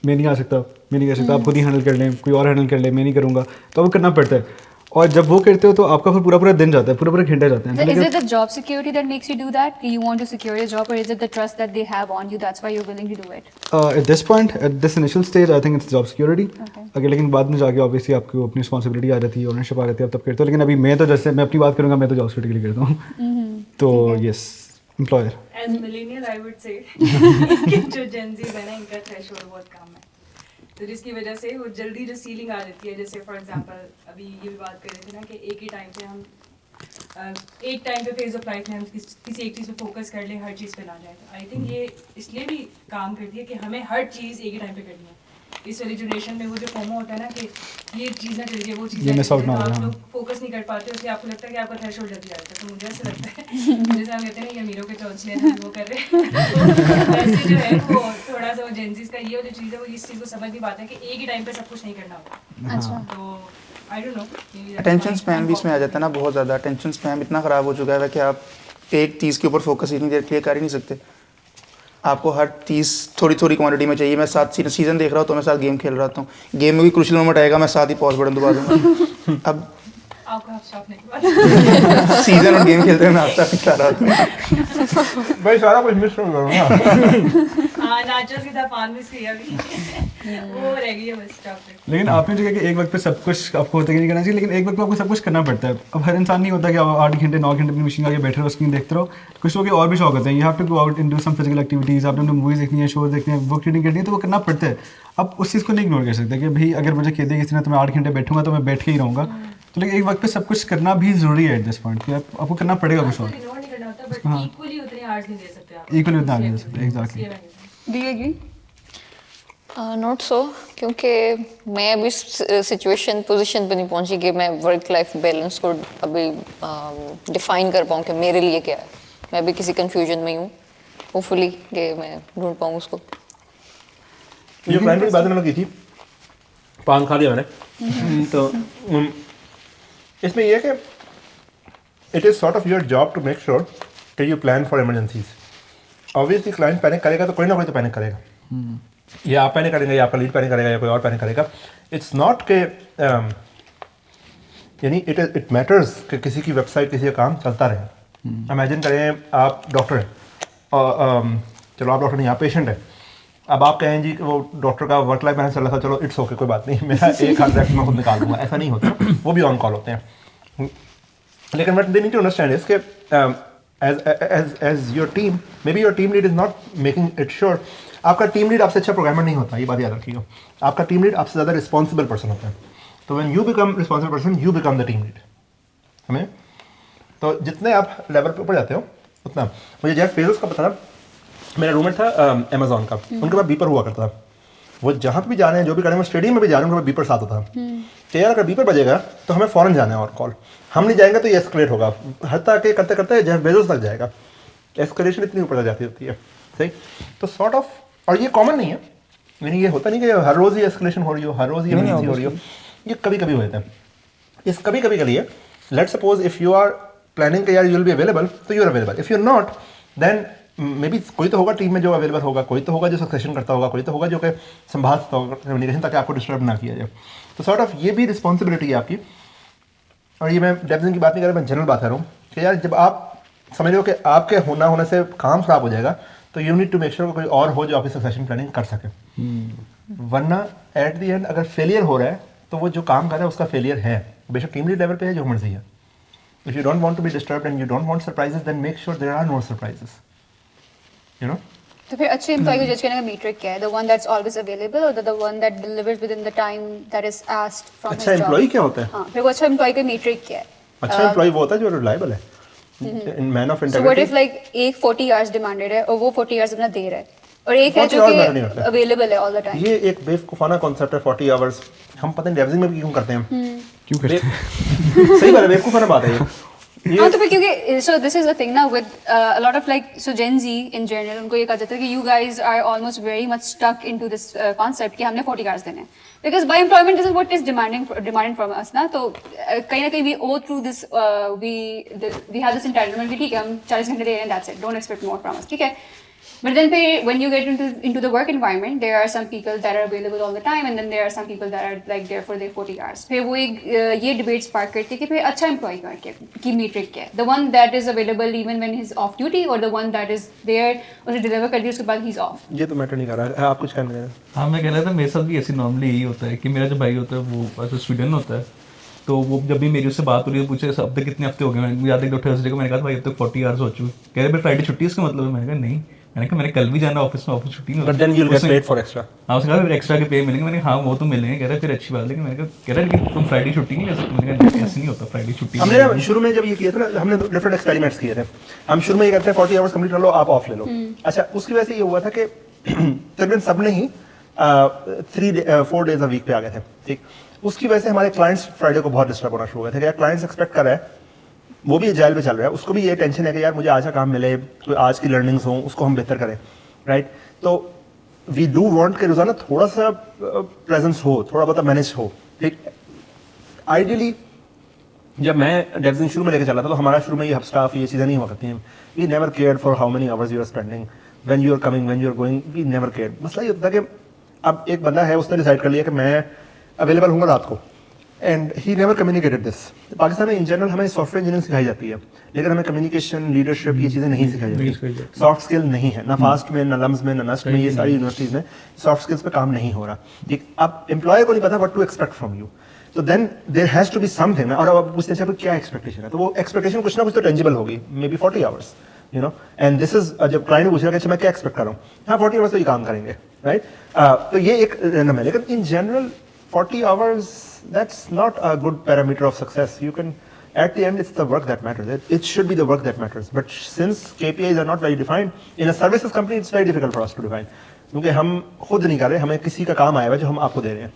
मैं नहीं आ सकता, मैं नहीं कर सकता, आप खुद ही हैंडल कर लें, कोई और हैंडल कर ले, मैं नहीं करूँगा. तो वो करना पड़ता है, और जब वो करते हो तो आपका फिर पूरा दिन जाता है, पूरा घंटे जाते हैं. Is it the job security that makes you do that? You want to secure your job, or is it the trust that they have on you, that's why you're willing to do it? At this point, at this initial stage, I think it's job security. Okay. अगर लेकिन बाद में जाके obviously आपको अपनी responsibility आ जाती है, ownership आ जाती है, आप तब करते हो. लेकिन अभी मैं तो जैसे मैं अपनी बात करूँगा, मैं तो जॉब सिक्योरिटी के लिए करता हूँ. तो yes, employer. As millennial I would say कि जो जेन ज़ी है ना, इनका थ्रेशोल्ड बहुत कम है, तो जिसकी वजह से वो जल्दी जो सीलिंग आ जाती है. जैसे फॉर एग्जांपल अभी ये भी बात कर रहे थे ना कि एक ही टाइम पे हम एक टाइम पे फेज ऑफ लाइफ में हम किसी एक चीज़ पे फोकस कर लें, हर चीज़ पे ना जाए. तो आई थिंक ये इसलिए भी काम करती है कि हमें हर चीज़ एक ही टाइम पे करनी है, इस वाली जनरेशन में वो जो फोमो होता है ना कि ये चीज़ ना चल गई, वो चीज़ ये ना miss चल out गई, ना तो हो आप जाए, लोग फोकस नहीं कर पाते, उससे आपको लगता है कि आपका थ्रेशोल्ड जल्दी आ जाता है। तो मुझे ऐसा लगता है जैसे हम कहते हैं ना ये अमीरों के चौंसले हैं, वो कर रहे हैं, वैसे जो है वो थोड़ा सा वो जेंजीज का ये वाली चीज़ है, वो इस चीज़ को समझ नहीं पाते हैं कि एक ही टाइम पे सब कुछ नहीं करना होता। अच्छा तो I don't know, attention span भी इसमें आ जाता है ना बहुत ज़्यादा। अटेंशन स्पैन इतना ख़राब हो चुका है कि आप एक चीज़ के ऊपर फोकस इतनी देर के लिए कर ही नहीं सकते। आपको हर चीज़ थोड़ी थोड़ी क्वांटिटी में चाहिए। मैं साथ सीज़न देख रहा हूँ तो मैं साथ गेम खेल रहा हूँ, गेम में भी क्रूशियल मोमेंट आएगा मैं साथ ही पॉज बटन दबा दूँगा। अब आपको हाफ स्टॉप नहीं सीज़न और गेम खेलते हैं मैं आपसे पिछला रहा हूँ। भाई सारा कुछ मिस कर करूँगा। हाँ नाचोस की था पान मिस किया अभी, वो रह गई है बस स्टॉप पे। लेकिन आपने जो कहा कि एक वक्त पे सब कुछ आपको होता है कि नहीं करना चाहिए, लेकिन एक वक्त पे आपको सब कुछ करना पड़ता है। अब हर इंसान नहीं होता कि आप 8 घंटे 9 घंटे अपनी मशीन आगे बैठे रहो, स्क्रीन देखते रहो। कुछ लोगों के और भी शौक होते हैं, you have to go out and do some physical activities, आपने मूवीज़ देखनी है, शोज देखने हैं, बुक रीडिंग करनी है, तो वो करना पड़ता है। अब उस चीज़ को नहीं इग्नोर कर सकते कि भाई अगर मुझे खेदे किसी ने तो मैं 8 घंटे बैठूंगा तो मैं बैठ के ही रहूँगा। तो लेकिन एक वक्त पे सब कुछ करना भी ज़रूरी है एट दिस पॉइंट कि आपको करना पड़ेगा कुछ और। इग्नोर नहीं करना होता, बट इक्वली उतने आवर्स नहीं दे सकते आप। Equally उतना नहीं दे सकते, exactly. ये मैंने do you agree? Not so, क्योंकि मैं अभी सिचुएशन पोजीशन पे नहीं पहुंची कि मैं वर्क लाइफ बैलेंस को अभी डिफाइन कर पाऊँ कि मेरे लिए क्या है। मैं अभी किसी कंफ्यूजन में हूँ, होपफुली कि मैं ढूंढ पाऊँ उसको। जो प्लान की बात मैंने की थी, पान खा लिया मैंने। तो इसमें यह है कि it is sort of your job to make sure कि you plan for emergencies. Obviously client panic करेगा तो कोई ना कोई तो पैनिक करेगा, या आप पैनिक करेंगे या आपका लीड पैनिक करेगा या कोई और पैनिक करेगा। इट्स नॉट के यानी इट मैटर्स कि किसी की वेबसाइट किसी का काम चलता रहे। इमेजिन करें आप डॉक्टर हैं और चलो आप डॉक्टर नहीं, आप पेशेंट है। अब आप कहें जी कि वो डॉक्टर का वर्क लाइफ बैलेंस चल रहा था, चलो इट्स ओके कोई बात नहीं, मेरा एक हाथ रेस्ट मैं खुद निकाल दूंगा, ऐसा नहीं होता। वो भी ऑन कॉल होते हैं। लेकिन but they need to understand is के as your team, maybe your team lead is not making it sure. आपका टीम लीड आपसे अच्छा प्रोग्रामर नहीं होता, ये बात याद रखिएगा। आपका टीम लीड आपसे ज़्यादा रिस्पॉन्सिबल पर्सन होता है। तो when you become responsible person you become the team lead. हमें तो जितने आप लेवल पे ऊपर जाते हो उतना। मुझे जेफ बेजोस का पता था, मेरा रूममेट था अमेजोन का, उनके पास बीपर हुआ करता था। वो जहाँ पे भी जा रहे हैं, जो भी कर रहे हैं, वो स्टेडियम में भी जा रहे हैं, उनके पास बीपर साथ होता था कि यार अगर बीपर बजेगा तो हमें फ़ौरन जाना है और कॉल, हम नहीं जाएंगे तो ये एस्केलेट होगा, हत्ता के करते करते जेफ बेजोस तक जाएगा। एस्केलेशन इतनी ऊपर तक जाती होती है, सही। तो सॉर्ट ऑफ, और ये कॉमन नहीं है, यानी ये होता नहीं कि हर रोज़ ही एस्केलेशन हो रही हो, हर रोज़ ही इमरजेंसी हो रही हो, ये कभी कभी होता है। इस कभी कभी के लिए let's suppose if you are planning कि यार यू विल बी अवेलेबल, तो you are available. If you are not then maybe कोई तो होगा टीम में जो अवेलेबल होगा, कोई तो होगा जो सक्सेशन करता होगा, कोई तो होगा जो कि संभाल सकता होगा कम्युनिकेशन, ताकि आपको डिस्टर्ब ना किया जाए। तो सॉर्ट ऑफ ये भी रिस्पॉन्सिबिलिटी है आपकी। और ये मैं डेप्थ की बात नहीं कर रहा, मैं जनरल बात कर रहा हूँ कि यार जब आप समझ लो कि आपके होने से काम खराब हो जाएगा, तो you need to make sure कोई और हो जो आपकी सक्सेशन प्लानिंग कर सके। वरना एट द एंड अगर फेलियर हो रहा है तो वो जो काम कर रहा है उसका फेलियर है, बेशक टीम लीड लेवल पे है, जो मर्जी है। If you don't want to be disturbed and you don't want surprises, then make sure there are no surprises, you know. तो फिर अच्छे एम्प्लॉय को जज करने का मीट्रिक क्या है? The one that's always available और the one that delivers within the time that is asked from his अच्छा जॉब? एम्प्लॉय क्या होता है? हाँ, फिर वो अच्छा एम्प्लॉय का मीट्रिक क्या है? अच्छा एम्प्लॉय वो होता है जो रिलायबल है, in man of so what integrity. If like एक 40 आवर्स डिमांडेड है और वो 40 आवर्स अपना दे रहा है, और एक है 40 जो hours matter नहीं कि करता। अवेलेबल है ऑल द टाइम? ये एक बेवकूफाना कॉन्सेप्ट है 40 आवर्स। हम पता नहीं डेवजिंग में भी क्यों करते हैं, क्यों करते हैं? सही बात है, बेवकूफाना बात है ये। हाँ, तो फिर क्योंकि so this is the thing ना with a lot of like so Gen Z in general, उनको ये कहा जाता है कि you guys are almost very much stuck into this concept कि हमने 40 आवर्स देने हैं, because by employment this is what is demanding from us ना। तो कहीं ना कहीं we oh through this we have this entitlement कि ठीक है हम 40 घंटे दे रहे हैं, that's it, don't expect more from us, ठीक है। But then when you get into the work environment, there are some people that are available all the time, and then there are some people that are like there for their 40 hours. फिर वो एक ये debate spark करती है कि फिर अच्छा employee की metric क्या है? The one that is available even when he's off duty, or the one that is there उसे deliver कर दिया उसके बाद he's off? ये तो मैटर नहीं कर रहा है, आप कुछ कहना चाह रहे हैं? हाँ मैं कह रहा था मेरे साथ भी ऐसे नॉर्मली यही होता है कि मेरा जो भाई होता है वो ऐसे स्टूडेंट होता है, तो वो जब भी मेरी उससे बात हो रही है पूछे अब तक कितने हफ्ते हो गए, मैंने याद है थर्सडे को मैंने कहा भाई अब तक 40 आवर्स हो चुके, कह रहे भाई फ्राइडे छुट्टी है इसका मतलब है? मैंने कहा नहीं, मैंने कहा मैंने कल भी जाना ऑफिस में, ऑफिस छुट्टी नहीं but then you will get paid for extra. हाँ उसने कहा फिर एक्स्ट्रा के पे मिलेंगे, मैंने कहा हाँ वो तो मिलेंगे, कह रहा फिर अच्छी बात है, लेकिन मैंने कहा कह रहा लेकिन तुम फ्राइडे छुट्टी नहीं ले सकते, मैंने कहा ऐसे नहीं होता फ्राइडे छुट्टी। हमने ना शुरू में जब ये किया था ना, हमने डिफरेंट एक्सपेरिमेंट्स किए थे। हम शुरू में ये कहते हैं 40 आवर्स कंप्लीट कर लो, आप ऑफ ले लो। अच्छा उसकी वजह से ये हुआ था कि तकरीबन सब ने ही 4 days अ वीक पे आ गए थे, ठीक। उसकी वजह से हमारे क्लाइंट्स फ्राइडे को बहुत डिस्टर्ब होना शुरू हो गए थे कि यार क्लाइंट्स एक्सपेक्ट कर रहा है, वो भी एजाइल पे चल रहा है, उसको भी ये टेंशन है कि यार मुझे आज का काम मिले, कोई आज की लर्निंग्स हो, उसको हम बेहतर करें, राइट। तो वी डू वांट कि रोजाना थोड़ा सा प्रेजेंस हो, थोड़ा बहुत मैनेज हो, ठीक। आइडियली जब मैं डेवजिंग शुरू में लेके चला था तो हमारा शुरू में ये हब स्टाफ ये चीज़ें नहीं हुआ करती हैं। We never cared for how many hours you are spending, when you are coming, when you are going, we never cared. मसला ये होता है कि अब एक बंदा है, उसने डिसाइड कर लिया कि मैं अवेलेबल हूँगा रात को, and he never communicated this. Pakistan में इन जनरल हमें सॉफ्टवेयर इंजीनियरिंग सिखाई जाती है, लेकिन हमें कम्युनिकेशन, लीडरशिप ये चीज़ें नहीं सिखाई जाती, सॉफ्ट स्किल नहीं है, ना फास्ट में, ना लम्स में, ना नस्ट में, ये सारी यूनिवर्सिटीज़ में सॉफ्ट स्किल्स पे काम नहीं हो रहा। ठीक, अब एम्प्लॉयर को नहीं पता what to expect from you, तो then there has to be something. और अब आप पूछते हैं क्या एक्सपेक्टेशन है, तो वो एक्सपेक्टेशन कुछ ना कुछ तो टेंजिबल होगी, may be 40 hours, you know. And this is जब क्लाइंट पूछ रहा है कि मैं क्या एक्सपेक्ट कर रहा हूँ, हाँ 40 आवर्स तो ये काम करेंगे, राइट। तो ये एक रैंडम है, लेकिन in general 40 hours that's not a good parameter of success. You can, at the end, it's the work that matters. It should be the work that matters. But since KPIs are not very defined, in a services company, it's very difficult for us to define. क्योंकि हम खुद नहीं कर रहे, हमें किसी का काम आया है जो हम आपको दे रहे हैं,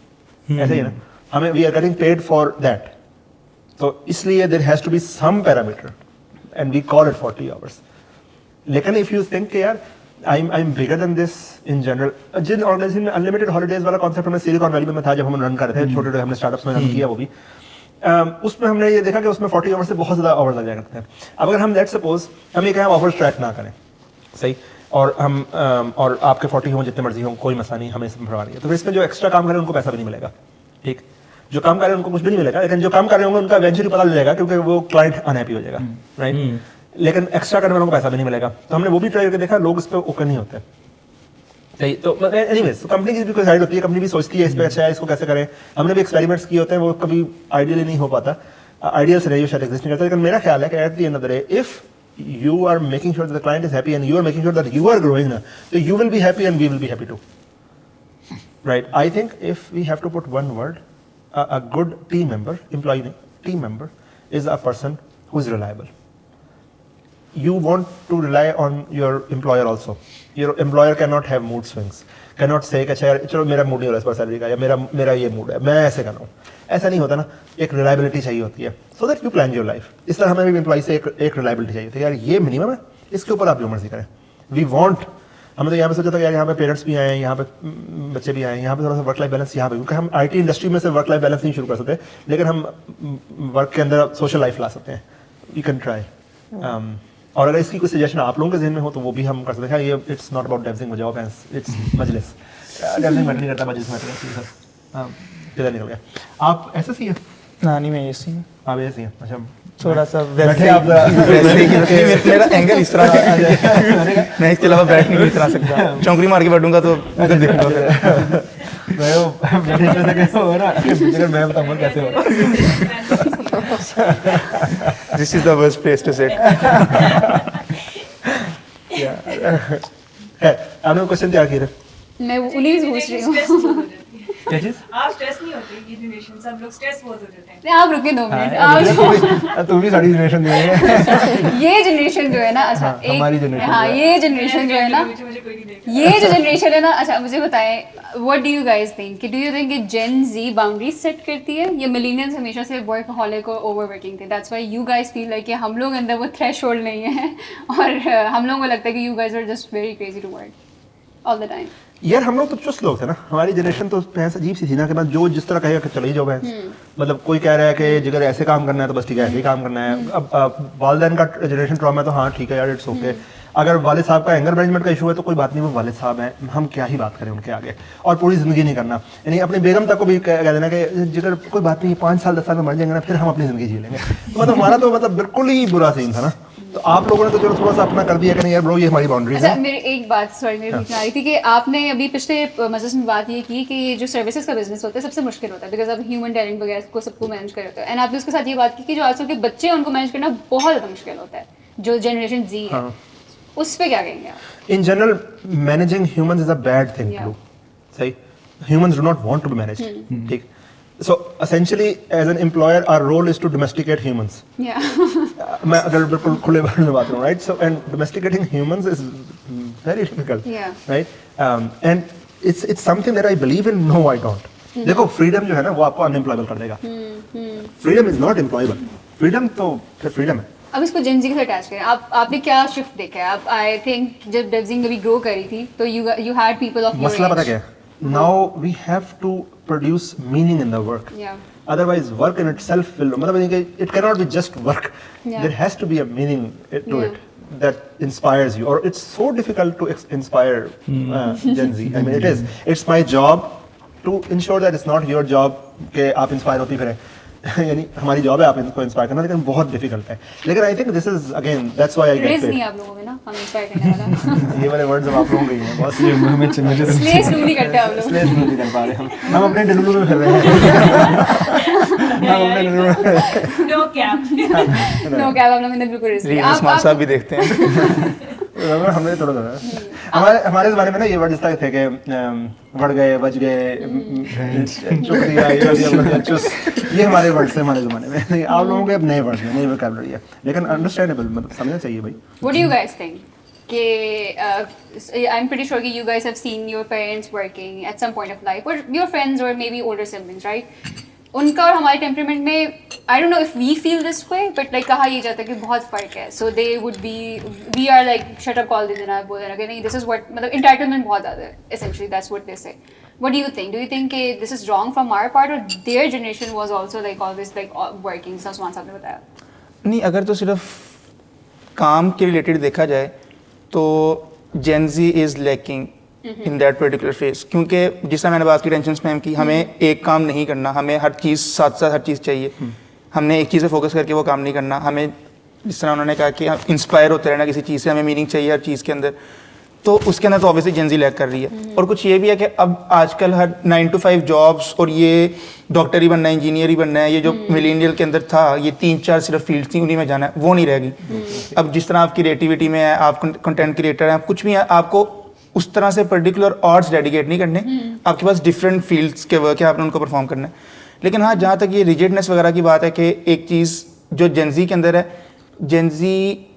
ऐसे ही ना, हमें we are getting paid for that. तो इसलिए there has to be some parameter, and we call it 40 hours. लेकिन if you think कि यार I'm bigger than this in general, जिन ऑर्गेनाइजेशन में अनलिमिटेड हॉलीडेज वाला कॉन्सेप्ट हमने सिलिकॉन वैली में था जब हम रन कर रहे थे, छोटे हमने स्टार्टअप्स में रन किया वो भी, उसमें हमने ये देखा कि उसमें 40 आवर्स से बहुत ज़्यादा आवर्स लग जाया करते हैं। अब अगर हम लेट्स सपोज हम ये कहें हम आवर्स ट्रैक ना करें, सही, और हम और आपके 40 हों जितने मर्जी हों, कोई मसला नहीं, हमें इसमें परवाह नहीं है, तो फिर इसमें जो एक्स्ट्रा काम करें उनको पैसा भी नहीं मिलेगा, ठीक। जो काम कर रहे हैं उनको कुछ भी नहीं मिलेगा, लेकिन जो काम कर रहे होंगे उनका इवेंचुअली पता चल जाएगा क्योंकि वो क्लाइंट अनहैप्पी हो जाएगा, राइट। लेकिन एक्स्ट्रा करने वालों को पैसा भी नहीं मिलेगा। तो हमने वो भी ट्राई करके देखा, लोग इस पर ओके नहीं होते, सही। तो एनीवेज, तो कंपनी की भी कोई साइड होती है, कंपनी भी सोचती है इस पे अच्छा है, इसको कैसे करें। हमने भी एक्सपेरिमेंट्स किए होते हैं, वो कभी आइडियली नहीं हो पाता, आइडियल सिनेरियो शायद एग्जिस्ट नहीं करता, लेकिन मेरा ख्याल है कि at the end of the day if you are making sure that the client is happy and you are making sure that you are growing ना, तो you will be happy and we will be happy too, right. I think if we have to put one word, a good team member, employee नहीं, team member is a person who is reliable. You want to rely on your employer also. Your employer cannot have mood swings. Cannot say कि अच्छा चलो मेरा mood नहीं हो रहा इस बार salary का, या मेरा ये मूड है, मैं ऐसे कर रहा हूँ, ऐसा नहीं होता ना। एक रिलायबिलिटी चाहिए होती है, so that you plan your life. इस तरह हमें भी एम्प्लॉय से एक रिलायबिलिटी चाहिए होती है, यार ये मिनिमम है, इसके ऊपर आप जो मर्जी करें। We want, हमने तो यहाँ पे सोचा था यार यहाँ पे पेरेंट्स भी आए हैं, यहाँ पे बच्चे भी आए हैं, यहाँ पे थोड़ा सा वर्क लाइफ बैलेंस यहाँ पे, क्योंकि हम आईटी इंडस्ट्री में से वर्क लाइफ बैलेंस नहीं शुरू कर सकते, लेकिन हम वर्क के अंदर सोशल लाइफ ला सकते हैं। You can try. और अगर इसकी कोई सजेशन आप लोगों के जहन में हो तो वो भी हम कर सकते हैं। ये it's not about dodging job, it's मजलिस। डेवजिंग मैटर नहीं करता, मजलिस मैटर करती है। किधर निकल गया आप? ऐसे ही है ना, नहीं मैं ऐसे ही हूँ। आप ऐसे ही हैं? अच्छा, थोड़ा सा बैठे आप मेरा एंगल इस तरह का मैं इसके अलावा बैठ नहीं इतना सकता, चौंकड़ी मार के बैठूंगा तो उधर देखूंगा फिर मैं कैसे हो रहा है, मैं बताऊंगा कैसे हो रहा। This is the worst place to sit. आपने क्वेश्चन तैयार किए थे? मैं उन्हीं से पूछ रही हूँ। क्या चीज? आप स्ट्रेस नहीं होते, ये जनरेशन सब लोग स्ट्रेस बहुत हो जाते हैं। नहीं, आप रुके 2 मिनट। तुम भी सारी जनरेशन है। ये जनरेशन जो है ना, अच्छा हाँ, हमारी generation हाँ, ये जनरेशन जो है ना, मुझे कोई नहीं देखता। ये जो जनरेशन है ना, अच्छा मुझे बताएं, what do you guys think, do you think कि जेन जी बाउंड्रीज सेट करती है, या मिलेनियल्स हमेशा से वर्कहॉलिक और ओवरवर्किंग थे, that's why you guys feel like कि हम लोग अंदर वो थ्रेशोल्ड नहीं है, और हम लोगों को लगता है कि you guys are just very crazy to work all the time? यार हम लोग तो चुस्त लोग थे ना, हमारी जनरेशन तो भैंस अजीब सी थी ना, कि ना जो जिस तरह कहेगा कि चले ही जाओ भैंस। मतलब कोई कह रहा है कि जिगर ऐसे काम करना है तो बस ठीक है ऐसे ही काम करना है। अब वालिदैन का जनरेशन ट्रॉमा है तो हाँ ठीक है यार, इट्स ओके। अगर वालिद साहब का एंगर मैनेजमेंट का इशू है तो कोई बात नहीं, वो वालिद साहब हैं, हम क्या ही बात करें उनके आगे, और पूरी जिंदगी नहीं करना। यानी अपनी बेगम तक को भी कह देना कि जिगर कोई बात नहीं, 5 साल 10 साल में मर जाएंगे ना, फिर हम अपनी जिंदगी जी लेंगे। तो मतलब हमारा तो मतलब बिल्कुल ही बुरा सीन था ना। तो आप लोगों ने तो चलो थोड़ा सा अपना कर दिया कि नहीं यार ब्रो ये हमारी बाउंड्रीज अच्छा, है। मेरी एक बात सॉरी मेरे बीच में आ रही थी कि आपने अभी पिछले मजलिस में बात ये की कि ये जो सर्विसेज का बिजनेस होता है सबसे मुश्किल होता है, बिकॉज आप ह्यूमन टैलेंट वगैरह को सबको मैनेज कर रहे हो, एंड आपने उसके साथ ये बात की कि जो आजकल के बच्चे हैं उनको मैनेज करना बहुत ज़्यादा मुश्किल होता है, जो जनरेशन जी है, उस पर क्या कहेंगे आप? In general, managing humans is a bad thing to do. सही, humans do not want to be managed. ठीक. So essentially, as an employer, our role is to domesticate humans. Yeah. मैं अगर बिल्कुल खुले बारे में बात करूँ, right? So and domesticating humans is very difficult. Yeah. Right? And it's something that I believe in. No, I don't. देखो freedom जो है ना वो आपको unemployable कर देगा. Freedom is not employable. Freedom तो फिर freedom है. अब इसको जेन जी से अटैच करें. आपने क्या शिफ्ट देखा है? अब आई थिंक जब डेवजिंग अभी ग्रो करी थी तो you had people of your मसला पता age. क्या है? Now we have to produce meaning in the work. Yeah. Otherwise, work in itself will. मतलब it cannot be just work. Yeah. There has to be a meaning to Yeah. it that inspires you. Or it's so difficult to inspire Gen Z. I mean, it is. It's my job to ensure that it's not your job कि आप inspire होती फिरें. यानी हमारी job है आप इनको inspire करना, लेकिन बहुत डिफिकल्ट है. लेकिन I think this is again that's why I get risk paid. नहीं आप लोगों में ना, हम इंस्पायर करने वाला. ये वाले वर्ड्स अब आप लोगों के ही हैं बॉस. ये मुझे स्लेस नहीं करते आप लोग. इसलिए नहीं कर पा रहे हम अपने डिलुलु में फिर रहे हैं. हम अपने डिलुलु में. No cap. नो क्या आप लोग ने बिल्कुल रिस्क. रील स्मार्ट साहब भी देखते हैं. हमने थोड़ा हमारे ज़माने में ना ये वर्ड इस तरह थे कि बढ़ गए, बच गए, चुप दिया, ये चुस, ये हमारे वर्ड्स थे हमारे ज़माने में. नहीं, आप लोगों के अब नए वर्ड्स हैं, नई वोकैबुलरी है, लेकिन अंडरस्टैंडेबल, मतलब समझना चाहिए भाई. What do you guys think? I'm pretty sure you guys have seen your parents working at some point of life, or your friends, or maybe older siblings, right? उनका और हमारे टेम्परामेंट में I don't know if we feel this way, but like कहा ये जाता है कि बहुत फ़र्क है. So they would be, we are like shut up call दे देना, बोल देना कि नहीं, this is what, मतलब entitlement बहुत ज़्यादा है. Essentially that's what they say. What do you think? Do you think this is wrong from our part, or their generation was also like always like working? Salman साहब ने बताया. नहीं, अगर तो सिर्फ काम के रिलेटेड देखा जाए तो gen Z is lacking in that particular phase, क्योंकि जिस तरह मैंने बात की टेंशन स्पैम की, हमें एक काम नहीं करना, हमें हर चीज़ साथ साथ हर चीज़ चाहिए. हमने एक चीज़ पे फोकस करके वो काम नहीं करना. हमें जिस तरह उन्होंने कहा कि इंस्पायर होते रहना किसी चीज़ से, हमें मीनिंग चाहिए हर चीज़ के अंदर. तो उसके अंदर तो ऑब्वियसली जेन ज़ी लैक कर रही है. और कुछ ये भी है कि अब आजकल हर 9 to 5 जॉब्स, और ये डॉक्टर ही बनना है, इंजीनियर ही बनना है, ये जो मिलेनियल के अंदर था, ये 3-4 सिर्फ फील्ड थी, उन्हीं में जाना है, वो नहीं रहेगी. अब जिस तरह आप क्रिएटिविटी में है, आप कंटेंट क्रिएटर हैं, आप कुछ भी है, आपको उस तरह से पर्टिकुलर आर्ट्स डेडिकेट नहीं करने. आपके पास डिफरेंट फील्ड्स के वर्क है, आपने उनको परफॉर्म करना है. लेकिन हाँ, जहाँ तक ये रिजिडनेस वगैरह की बात है कि एक चीज़ जो जेन ज़ी के अंदर है, जेन ज़ी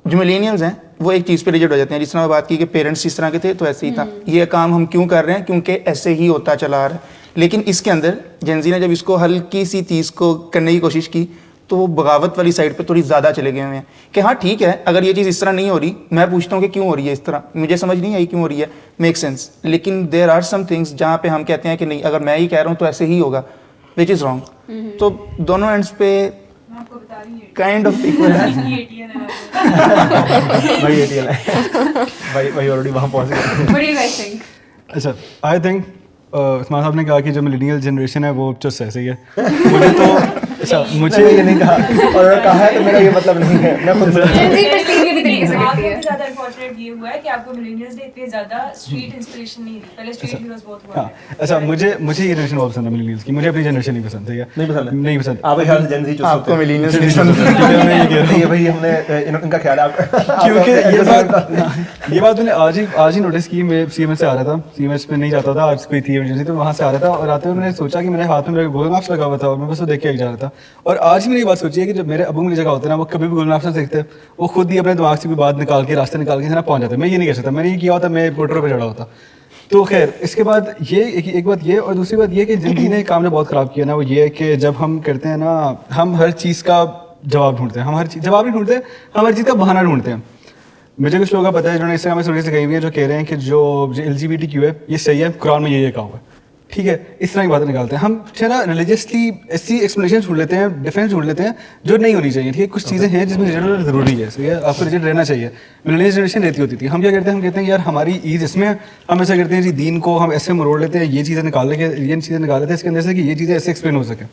जो मिलेनियल्स हैं वो एक चीज़ पे रिजिड हो जाते हैं. जिस तरह बात की कि पेरेंट्स इस तरह के थे तो ऐसे ही था, ये काम हम क्यों कर रहे हैं, क्योंकि ऐसे ही होता चला आ रहा है. लेकिन इसके अंदर जेन ज़ी ने जब इसको हल्की सी चीज़ को करने की कोशिश की तो वो बगावत वाली साइड पे थोड़ी ज़्यादा चले गए हुए हैं कि हाँ ठीक है, अगर ये चीज़ इस तरह नहीं हो रही, मैं पूछता हूँ कि क्यों हो रही है इस तरह, मुझे समझ नहीं आई क्यों हो रही है, मेक सेंस. लेकिन देयर आर सम थिंग्स जहाँ पे हम कहते हैं कि नहीं, अगर मैं ही कह रहा हूँ तो ऐसे ही होगा, विच इज़ रॉन्ग. तो दोनों एंड्स पे आपको बता रही हूँ काइंड ऑफ इक्वल है. भाई एटीएल है भाई ऑलरेडी वहाँ पहुँच गए. What do you guys think? अच्छा, आई थिंक उस्मान साहब ने कहा कि जो मिलेनियल जनरेशन है वो चुस्त है, सही है. मुझे तो अच्छा, मुझे ये नहीं कहा, और अगर कहा है तो मेरा ये मतलब नहीं है, मैं खुद Gen Z perceive ये भी तरीके से करती आपको है. भी ज़्यादा अनफॉर्चुनेट ये हुआ है कि आपको मिलेनियल्स ने इतनी ज़्यादा स्ट्रीट इंस्पिरेशन नहीं दी. पहले स्ट्रीट हीरोज बहुत हुआ हाँ, अच्छा, मुझे ये जनरेशन बहुत पसंद है मिलेनियल्स की. मुझे अपनी जनरेशन नहीं पसंद, ठीक है. नहीं पसंद है? नहीं पसंद. आप ख्याल जेन ज़ी आपको मिलेनियल्स नहीं नहीं ये भाई हमने इनका ख्याल है आपका, क्योंकि ये बात मैंने आज ही नोटिस की. मैं सीएमएच से आ रहा था, सीएमएच पे नहीं जाता था, आज कोई थी इमरजेंसी तो वहाँ से आ रहा था, और आते हुए मैंने सोचा कि मेरे हाथ में मेरा गूगल मैप्स लगा हुआ था और मैं बस वो देख के जा रहा था. और आज ही मैंने ये बात सोची है कि जब मेरे अबू मेरी जगह होते हैं ना, वो कभी भी गूगल मैप्स नहीं देखते, वो खुद ही अपने दिमाग से भी बात निकाल के, रास्ते निकाल के ना पहुँच जाते. मैं ये नहीं कर सकता, मैंने ये किया होता, मैं पोर्टरों पर चढ़ा होता. तो खैर, इसके बाद ये एक बात ये, और दूसरी बात ये कि जिंदगी ने काम जो बहुत ख़राब किया ना, वो ये है कि जब हम करते हैं ना, हम हर चीज़ का जवाब ढूंढते हैं. हम हर चीज़ जवाब नहीं ढूंढते, हम हर चीज़ का बहाना ढूंढते हैं. मुझे कुछ लोगों का पता है जिन्होंने इंस्टाग्राम में स्टोरीज लगाई हुई है जो कह रहे हैं कि जो LGBTQ है ये सही है, कुरान में ये कहा हुआ है, ठीक है. इस तरह की बातें निकालते हैं हम. ना रिलीजियसली ऐसी एक्सप्लेनेशन ढूंढ लेते हैं, डिफेंस ढूंढ लेते हैं जो नहीं होनी चाहिए, ठीक है. कुछ चीज़ें हैं जिसमें रिजल्ट ज़रूरी है, सही है, आपको रिजल्ट रहना चाहिए. मिलेनियल जनरेशन रहती होती थी. हम क्या करते हैं, हम कहते हैं यार हमारी ईद इसमें, हम ऐसा करते हैं जी दीन को हम ऐसे मरोड़ लेते हैं, ये चीज़ें निकाल के, ये चीज़ें निकाल लेते हैं इसके अंदर से कि ये चीज़ें ऐसे एक्सप्लेन हो सके.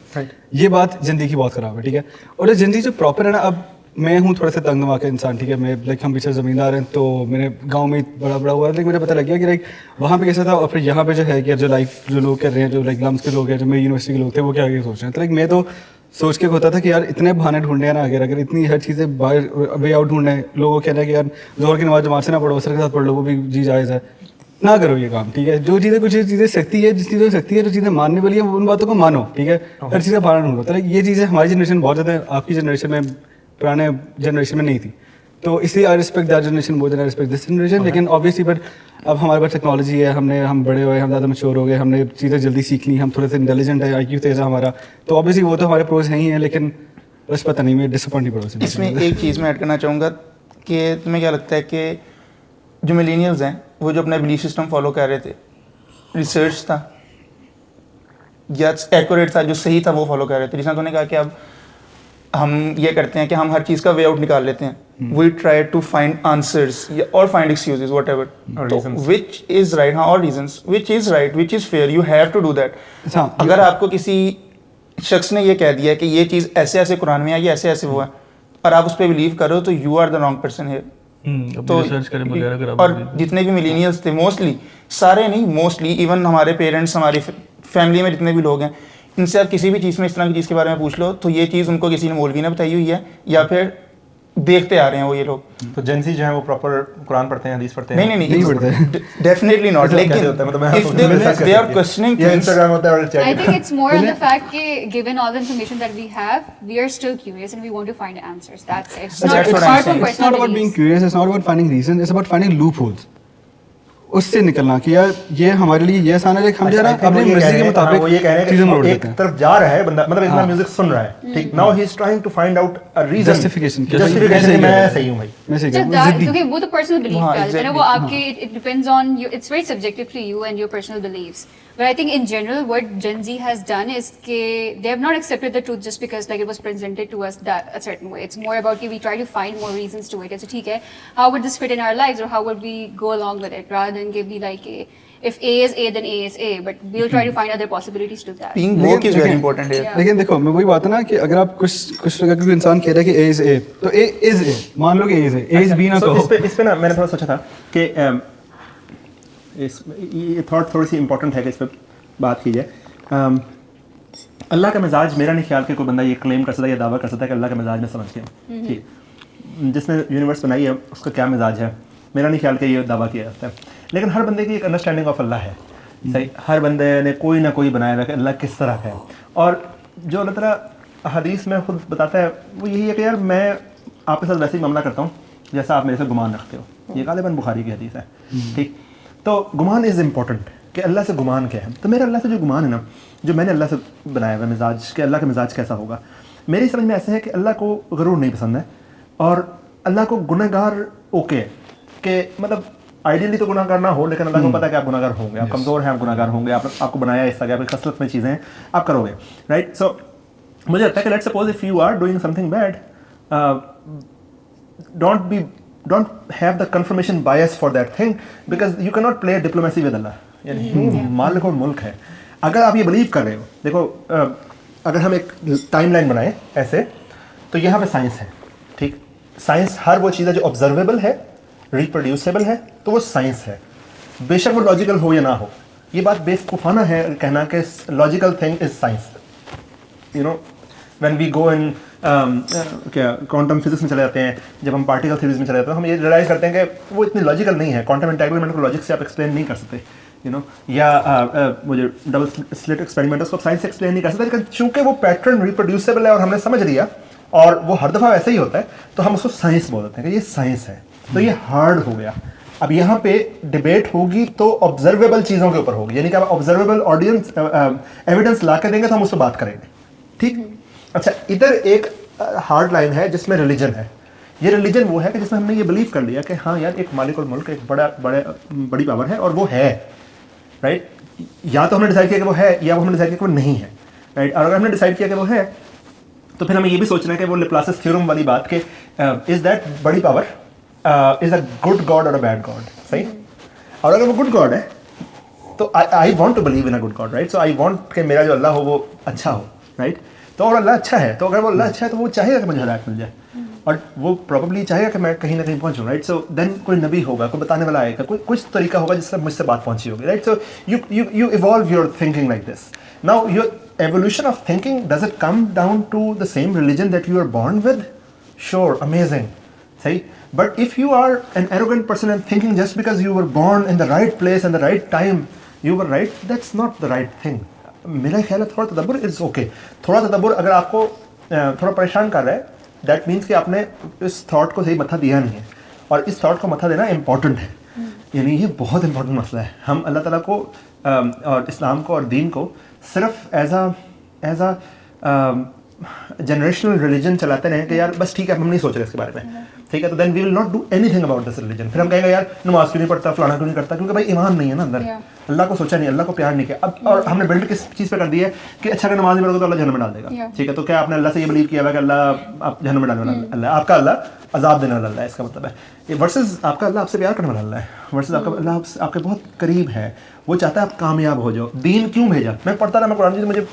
ये बात जिंदगी की बहुत ख़राब है, ठीक है. और जिंदगी जो प्रॉपर है ना, अब मैं हूँ थोड़ा सा तंग दिमाग का इंसान, ठीक है. मैं लाइक हम पीछे ज़मींदार हैं, तो मेरे गांव में बड़ा हुआ है, लेकिन मुझे पता लग गया कि लाइक वहाँ पे कैसा था, और फिर यहाँ पे जो है कि जो लाइफ जो लोग कर रहे हैं, जो लाइक लम्स के लोग हैं, जो मेरी यूनिवर्सिटी के लोग थे, वो क्या आगे सोच रहे हैं. तो लाइक मैं तो सोच के होता था कि यार इतने बहाने ढूंढने हैं ना, अगर इतनी हर चीज़ें बाहर वे आउट ढूंढने हैं. लोगों को कहना है कि यार जोहर की नमाज जमात से ना पढ़ो, असर के साथ पढ़ लो, वो भी जी जायज़ है. ना करो ये काम, ठीक है. जो चीज़ें कुछ चीज़ें सकती है, जिस चीज़ों में सकती है, जो चीज़ें मानने वाली है, उन बातों को मानो, ठीक है. हर चीज़ का बहाना ढूंढो. तो लाइक ये चीज़ें हमारी जनरेशन बहुत ज़्यादा है, आपकी जनरेशन में, पुराने जनरेशन में नहीं थी. तो इसलिए I respect that generation more than I respect this generation. लेकिन ऑब्वियसली पर अब हमारे पास टेक्नोलॉजी है, हम बड़े हुए, हम ज़्यादा मैच्योर हो गए, हमने चीज़ें जल्दी सीख ली, हम थोड़े से इंटेलिजेंट है, IQ तेज़ है हमारा, तो ऑब्वियसली वो तो हमारे प्रोज नहीं है। लेकिन बस पता नहीं, मैं डिसअपॉइंट नहीं पड़ा इसमें एक चीज़ मैं ऐड करना चाहूँगा कि तुम्हें क्या लगता है कि जो मिलेनियल्स हैं वो जो अपना बिलीफ सिस्टम फॉलो कर रहे थे, रिसर्च था या एक्यूरेट था, जो सही था वो फॉलो कर रहे थे? जिसमें तूने कहा कि अब हम ये करते हैं कि हम हर चीज़ का वे आउट निकाल लेते हैं, we try to find answers और find excuses whatever, which is right, हाँ, और reasons, which is right, which is fair, you have to do that. अगर आपको किसी शख्स ने ये कह दिया कि ये चीज़ ऐसे ऐसे कुरान में है, ये ऐसे ऐसे वो है, और आप उस पर बिलीव करो तो you are the wrong person है। तो रिसर्च करें बगैर अगर आप और जितने भी मिलीनियल्स थे, मोस्टली, सारे नहीं, मोस्टली इवन हमारे पेरेंट्स, हमारी फैमिली में जितने भी लोग हैं, इनसे आप किसी भी चीज़ में इस तरह की चीज़ के बारे में पूछ लो तो ये चीज़ उनको किसी ने मौलवी ने बताई हुई है या फिर देखते आ रहे हैं वो ये लोग। तो जेंसी जो है वो प्रॉपर कुरान पढ़ते हैं, हदीस पढ़ते हैं? नहीं पढ़ते, डेफिनेटली नॉट। लेकिन if they are questioning things, Instagram होता है और I think it's more on the fact that given all the information that we have, we are still curious and we want to find answers. That's it. It's not That's what I'm apart from saying. It's not about being personalities. curious, it's not about finding reasons, it's about finding loopholes. उससे निकलना कि यार ये हमारे लिए ये आसान है, लेकिन हम जो है ना अपनी मर्जी के मुताबिक वो ये कह रहे हैं चीजें मोड़ कि देते एक हैं। तरफ जा रहा है बंदा, मतलब इतना म्यूजिक सुन रहा है, ठीक, now he is trying to find out a reason, Justification, justification, मैं सही हूं भाई। मैं सही So कहूँ, that, जिद्दी। okay, वो तो personal belief हाँ, का है ना, वो exactly. आपके, it depends on you, it's very subjective to you and your personal beliefs. But I think in general what Gen Z has done is कि they have not accepted the truth just because like it was presented to us that a certain way. It's more about कि we try to find more reasons to it. ऐसे ठीक है, how would this fit in our lives or how would we go along with it, rather than be like if A is A then A is A, but we'll try to find other possibilities to that. being woke is very important here. Yeah. लेकिन देखो मैं वही बात है ना कि अगर आप कुछ अगर कोई इंसान कह रहा है कि A is A, तो A is A, मान लो कि A is A, A is B ना So, कहो। इस पे ना मैंने थोड़ा सोचा था कि ये थॉट थोड़ी सी इंपॉर्टेंट है कि इस पे बात की जाए। अल्लाह का मिजाज, मेरा नहीं ख्याल कि कोई बंदा ये क्लेम कर सकता है या दावा कर सकता है कि अल्लाह का मिजाज में समझ गया। ठीक, जिसने यूनिवर्स बनाई है उसका क्या मिजाज है, मेरा नहीं ख्याल कि ये दावा किया जाता है। लेकिन हर बंदे की एक अंडरस्टैंडिंग ऑफ अल्लाह है, सही, हर बंदे ने कोई ना कोई बनाया हुआ है कि अल्लाह किस तरह का है। और जो अल्लाह ताला हदीस में खुद बताता है वो यही है कि यार मैं आपके साथ वैसे ही मामला करता हूँ जैसा आप मेरे से गुमान रखते हो। ये गालिबन बुखारी की हदीस है, ठीक। तो गुमान इज़ इम्पॉर्टेंट कि अल्लाह से गुमान क्या है। तो मेरा अल्लाह से जो गुमान है ना, जो मैंने अल्लाह से बनाया हुआ मिजाज कि अल्लाह का मिजाज कैसा होगा, मेरी समझ में ऐसे है कि अल्लाह को गरूर नहीं पसंद है और अल्लाह को गुनहगार ओके है कि मतलब आइडियली तो गुनाहगार ना हो, लेकिन अल्लाह को पता है कि आप गुनाहगार होंगे, आप कमज़ोर हैं, आप गुनाहगार होंगे, आपको बनाया इस तरह आपकी खसलत में चीज़ें हैं, आप करोगे, राइट। सो मुझे लगता है कि let's suppose if you are doing something bad, don't have the confirmation bias for that thing because you cannot play diplomacy with Allah. यानी मालिक और मुल्क है। अगर आप ये बिलीव कर रहे हो, देखो अगर हम एक टाइमलाइन बनाएं ऐसे, तो यहाँ पे साइंस है, ठीक। साइंस हर वो चीज़ है जो ऑब्जर्वेबल है, रिप्रोड्यूसेबल है, तो वो साइंस है, बेशक वो लॉजिकल हो या ना हो। ये बात बेवकूफ़ाना है कहना कि logical thing is science. You know when we go in क्या क्वांटम फिजिक्स में चले जाते हैं, जब हम पार्टिकल थ्योरीज में चले जाते हैं, हम ये रियलाइज़ करते हैं कि वो इतनी लॉजिकल नहीं है। क्वांटम एंटेंगलमेंट को लॉजिक से आप एक्सप्लेन नहीं कर सकते, यू नो, या वो जो डबल स्लिट एक्सपेरिमेंट उसको साइंस से एक्सप्लेन नहीं कर सकते, लेकिन चूंकि वो पैटर्न रिप्रोड्यूसेबल है और हमने समझ लिया और वो हर दफ़ा वैसे ही होता है, तो हम उसको साइंस बोल देते हैं कि ये साइंस है। तो ये हार्ड हो गया। अब यहाँ पे डिबेट होगी तो ऑब्जर्वेबल चीज़ों के ऊपर होगी, यानी कि आप ऑब्जर्वेबल ऑडियंस एविडेंस ला के देंगे तो हम उस पर बात करेंगे, ठीक। अच्छा, इधर एक हार्ड लाइन है जिसमें रिलीजन है। ये रिलीजन वो है कि जिसमें हमने ये बिलीव कर लिया कि हाँ यार एक मालिक और मुल्क एक बड़ी पावर है और वो है, राइट। या तो हमने डिसाइड किया कि वो है या वो हमने डिसाइड किया कि वो नहीं है, राइट। और अगर हमने डिसाइड किया कि वो है तो फिर हमें ये भी सोचना है कि वो लेप्लासिस थ्योरम वाली बात के इज दैट बड़ी power is a good God और अ बैड गॉड, सही। और अगर वो गुड गॉड है तो I want to believe in a good god, right. So I want कि मेरा जो अल्लाह हो वो अच्छा हो, राइट। तो और अल्लाह अच्छा है, तो अगर वो अल्लाह अच्छा है तो वो चाहेगा कि मुझे हिदायत मिल जाए और वो प्रॉब्ली चाहेगा कि मैं कहीं ना कहीं पहुंचूं, राइट। सो देन कोई नबी होगा, कोई बताने वाला आएगा, कोई कुछ तरीका होगा जिससे मुझसे बात पहुंची होगी, right. So you evolve your thinking like this. Now your evolution of thinking, does it come down to the same religion that you are born with? Sure, amazing, see. But if you are an arrogant person and thinking just because you were born in the right place and the right time you were right, that's not the right thing. मेरा ख्याल है थोड़ा तदब्बर is okay. थोड़ा तदब्बर अगर आपको थोड़ा परेशान कर रहा है दैट मीन्स कि आपने इस थॉट को सही मथा दिया नहीं है, और इस थॉट को मथा देना इम्पॉर्टेंट है, यानी ये बहुत इंपॉर्टेंट मसला है। हम अल्लाह ताला को और इस्लाम को और दीन को सिर्फ एज अ जनरेशनल रिलीजन चलाते रहे कि यार बस ठीक है, हम नहीं सोच रहे इसके बारे में, ठीक है, तो then we will not do anything about this religion. फिर हम कहेंगे यार नमाज क्यों नहीं पढ़ता, फलाना क्यों नहीं करता, क्योंकि भाई ईमान नहीं है ना अंदर, अल्लाह को सोचा नहीं, अल्लाह को प्यार नहीं किया। अब और हमने बिल्ड किस चीज़ पे कर दी है कि अच्छा अगर नमाज नहीं पढ़ोगे तो अल्लाह जहन्नम में डाल देगा, ठीक है, तो क्या आपने अल्लाह से ये बिलीव किया हुआ कि अल्लाह आप जहन्नम में डालने वाला अल्लाह, आपका अल्लाह अजाब देने वाला अल्लाह है, इसका मतलब है ये वर्सेस आपका अल्लाह आपसे प्यार करने वाला अल्लाह है, वर्सेस आपका अल्लाह आपके बहुत करीब है, वो चाहता है आप कामयाब हो जाओ। दीन क्यों भेजा, मैं पढ़ता रहा, मैं कुरान जी मुझे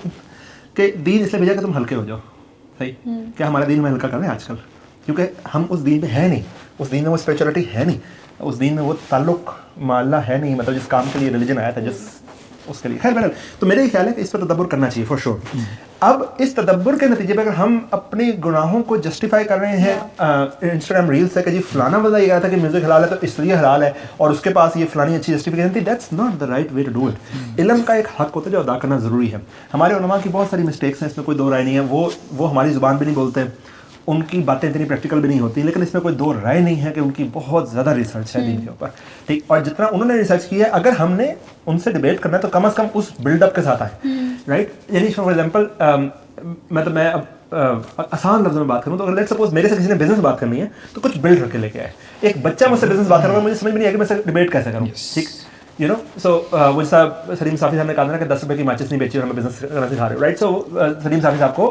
कि दीन इसलिए भेजा कि तुम हल्के हो जाओ, सही, क्या हमारा दीन में हल्का कर रहे हैं आजकल, क्योंकि हम उस दीन में है नहीं, उस दीन में वो स्पिरिचुअलिटी है नहीं, उस दीन में वो ताल्लुक माल्ला है नहीं, मतलब जिस काम के लिए रिलीजन आया था, जिस उसके लिए। खैर बहरहाल, तो मेरा ख्याल है कि इस पर तदब्बुर करना चाहिए फॉर श्योर। अब इस तदब्बुर के नतीजे पर अगर हम अपने गुनाहों को जस्टिफाई कर रहे हैं इंस्टाग्राम रील्स से कि जी फलाना बंदा ये कहा था कि म्यूजिक हलाल है तो इसलिए हलाल है, और उसके पास ये फलानी अच्छी जस्टिफिकेशन थी, that's not the right way to do it. इल्म का एक हक होता है जो अदा करना ज़रूरी है। हमारे उलमा की बहुत सारी मिस्टेक्स हैं, इसमें कोई दो राय नहीं है, वो हमारी ज़ुबान भी नहीं बोलते, उनकी बातें इतनी प्रैक्टिकल भी नहीं होती, लेकिन इसमें कोई दो राय नहीं है कि उनकी बहुत ज़्यादा रिसर्च है दीन के ऊपर, ठीक, और जितना उन्होंने रिसर्च किया है अगर हमने उनसे डिबेट करना है तो कम से कम उस बिल्डअप के साथ आए, राइट। यानी फॉर एग्जांपल मैं अब आसान लफ्ज़ों में बात करूँ तो अगर लेट्स सपोज मेरे से किसी ने बिजनेस बात करनी है तो कुछ बिल्ड रख के लेके आए, एक बच्चा मुझसे बिजनेस बात कर रहा है, मुझे समझ में नहीं आया कि मैं डिबेट कैसे करूँ, ठीक, यू नो। सो वो साहब सलीम साफ़ी साहब ने कहा था ना कि 10 रुपये की माचिस नहीं बेची और हमें बिजनेस करना सिखा रहे हो, राइट। सो सलीम साफ़ी साहब को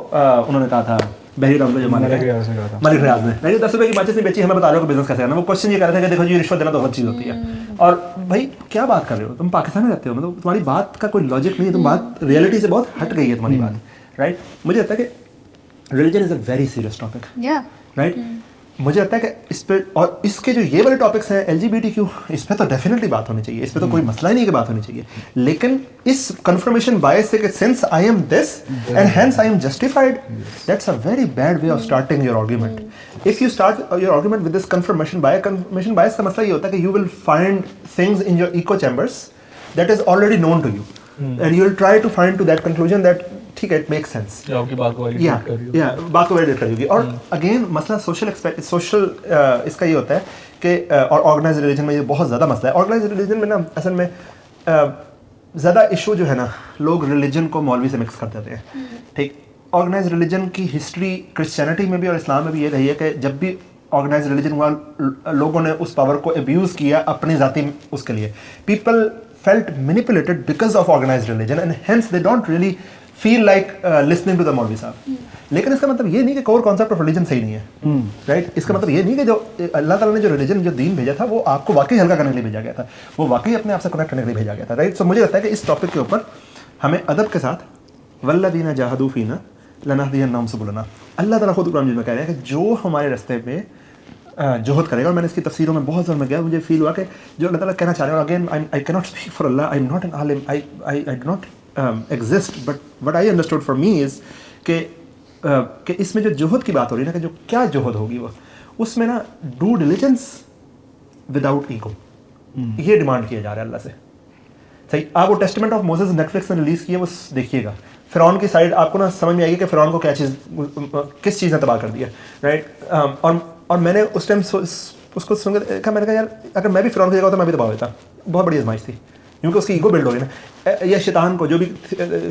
उन्होंने कहा था बहरी राम जो मलिक रियाज ने, नहीं 10 रुपये की माचिस नहीं बेची, हमें बता रहे हो कि बिजनेस कैसे करना। वो क्वेश्चन ये कर रहे थे कि देखो जी रिश्वत देना तो गलत चीज़ होती है, और भाई क्या बात कर रहे हो, तुम पाकिस्तान में रहते हो, मतलब तुम्हारी बात का कोई लॉजिक नहीं है, तुम बात रियलिटी से बहुत हट गई है तुम्हारी बात, राइट। मुझे लगता है कि religion is a very serious topic, right. मुझे लगता है कि इस पर और इसके जो ये वाले टॉपिक्स हैं LGBTQ, इस पर तो डेफिनेटली बात होनी चाहिए, इस पर तो कोई मसला ही नहीं कि बात होनी चाहिए, लेकिन इस कन्फर्मेशन बायस से कि since I am this and hence I am justified, that's a very bad way of starting your argument. If you start your argument with this confirmation bias का मसला ये होता है कि you will find things in your echo chambers that is already known to you and you will try to find to that conclusion that ठीक है, it makes sense, आपकी बात को वैलिडेट कर रही हो, बात को वैलिडेट करेगी। और अगेन मसला सोशल इसका ये होता है कि और ऑर्गेनाइज रिलीजन में ये बहुत ज़्यादा मसला है। ऑर्गेनाइज रिलीजन में ना असल में ज़्यादा इशू जो है ना, लोग रिलीजन को मौलवी से मिक्स कर देते हैं, ठीक। ऑर्गेनाइज रिलीजन की हिस्ट्री क्रिश्चियनिटी में भी और इस्लाम में भी ये रही है कि जब भी ऑर्गेनाइज रिलीजन हुआ लोगों ने उस पावर को अब्यूज़ किया अपनी ज़ाती उसके लिए, people felt manipulated because of organise religion and hence they don't really feel like listening to the maulvi sahab. लेकिन इसका मतलब ये नहीं कि कोर कॉन्सेप्ट ऑफ रिलीजन सही नहीं है, राइट। इसका मतलब ये नहीं कि जो अल्लाह ताला ने जो रिलीजन जो दीन भेजा था वो आपको वाकई हल्का करने के लिए भेजा गया था, वो वाकई अपने आप से कनेक्ट करने के लिए भेजा गया था, राइट। सो मुझे लगता है कि इस टॉपिक के ऊपर हमें अदब के साथ वल्लज़ीना जाहदू फ़ीना लनहदियन्नहुम सुबुलना, अल्लाह ताला खुद कुरान में कह रहे हैं कि जो हमारे रास्ते पे जोहद करेगा, और मैंने इसकी तफसीरों में बहुत ज़रूर में गया, मुझे फील हुआ कि जो अल्लाह ताला कहना चाह रहे हैं, again I can not speak for Allah, I am not an आलिम, I do not exist, but what I understood for me is कि इसमें जो जोहद की बात हो रही है ना, कि जो क्या जोहद होगी वो उसमें ना डू डिलिजेंस विदाउट ईगो, ये डिमांड किया जा रहा है अल्लाह से, सही। आप वो टेस्टामेंट ऑफ मोसेस नेटफ्लिक्स ने रिलीज़ किया, वो देखिएगा, फ़िरौन की साइड आपको ना समझ में आएगी कि फ़िरौन को क्या चीज़ किस चीज़ ने तबाह कर दिया, राइट। और मैंने उस टाइम उसको सुन कर कहा, मैंने कहा यार अगर मैं भी फ़िरौन की जगह होता मैं भी तबाह होता, बहुत बड़ी आजमाइश थी, क्योंकि उसकी ईगो बिल्ड हो गई ना। या शैतान को जो भी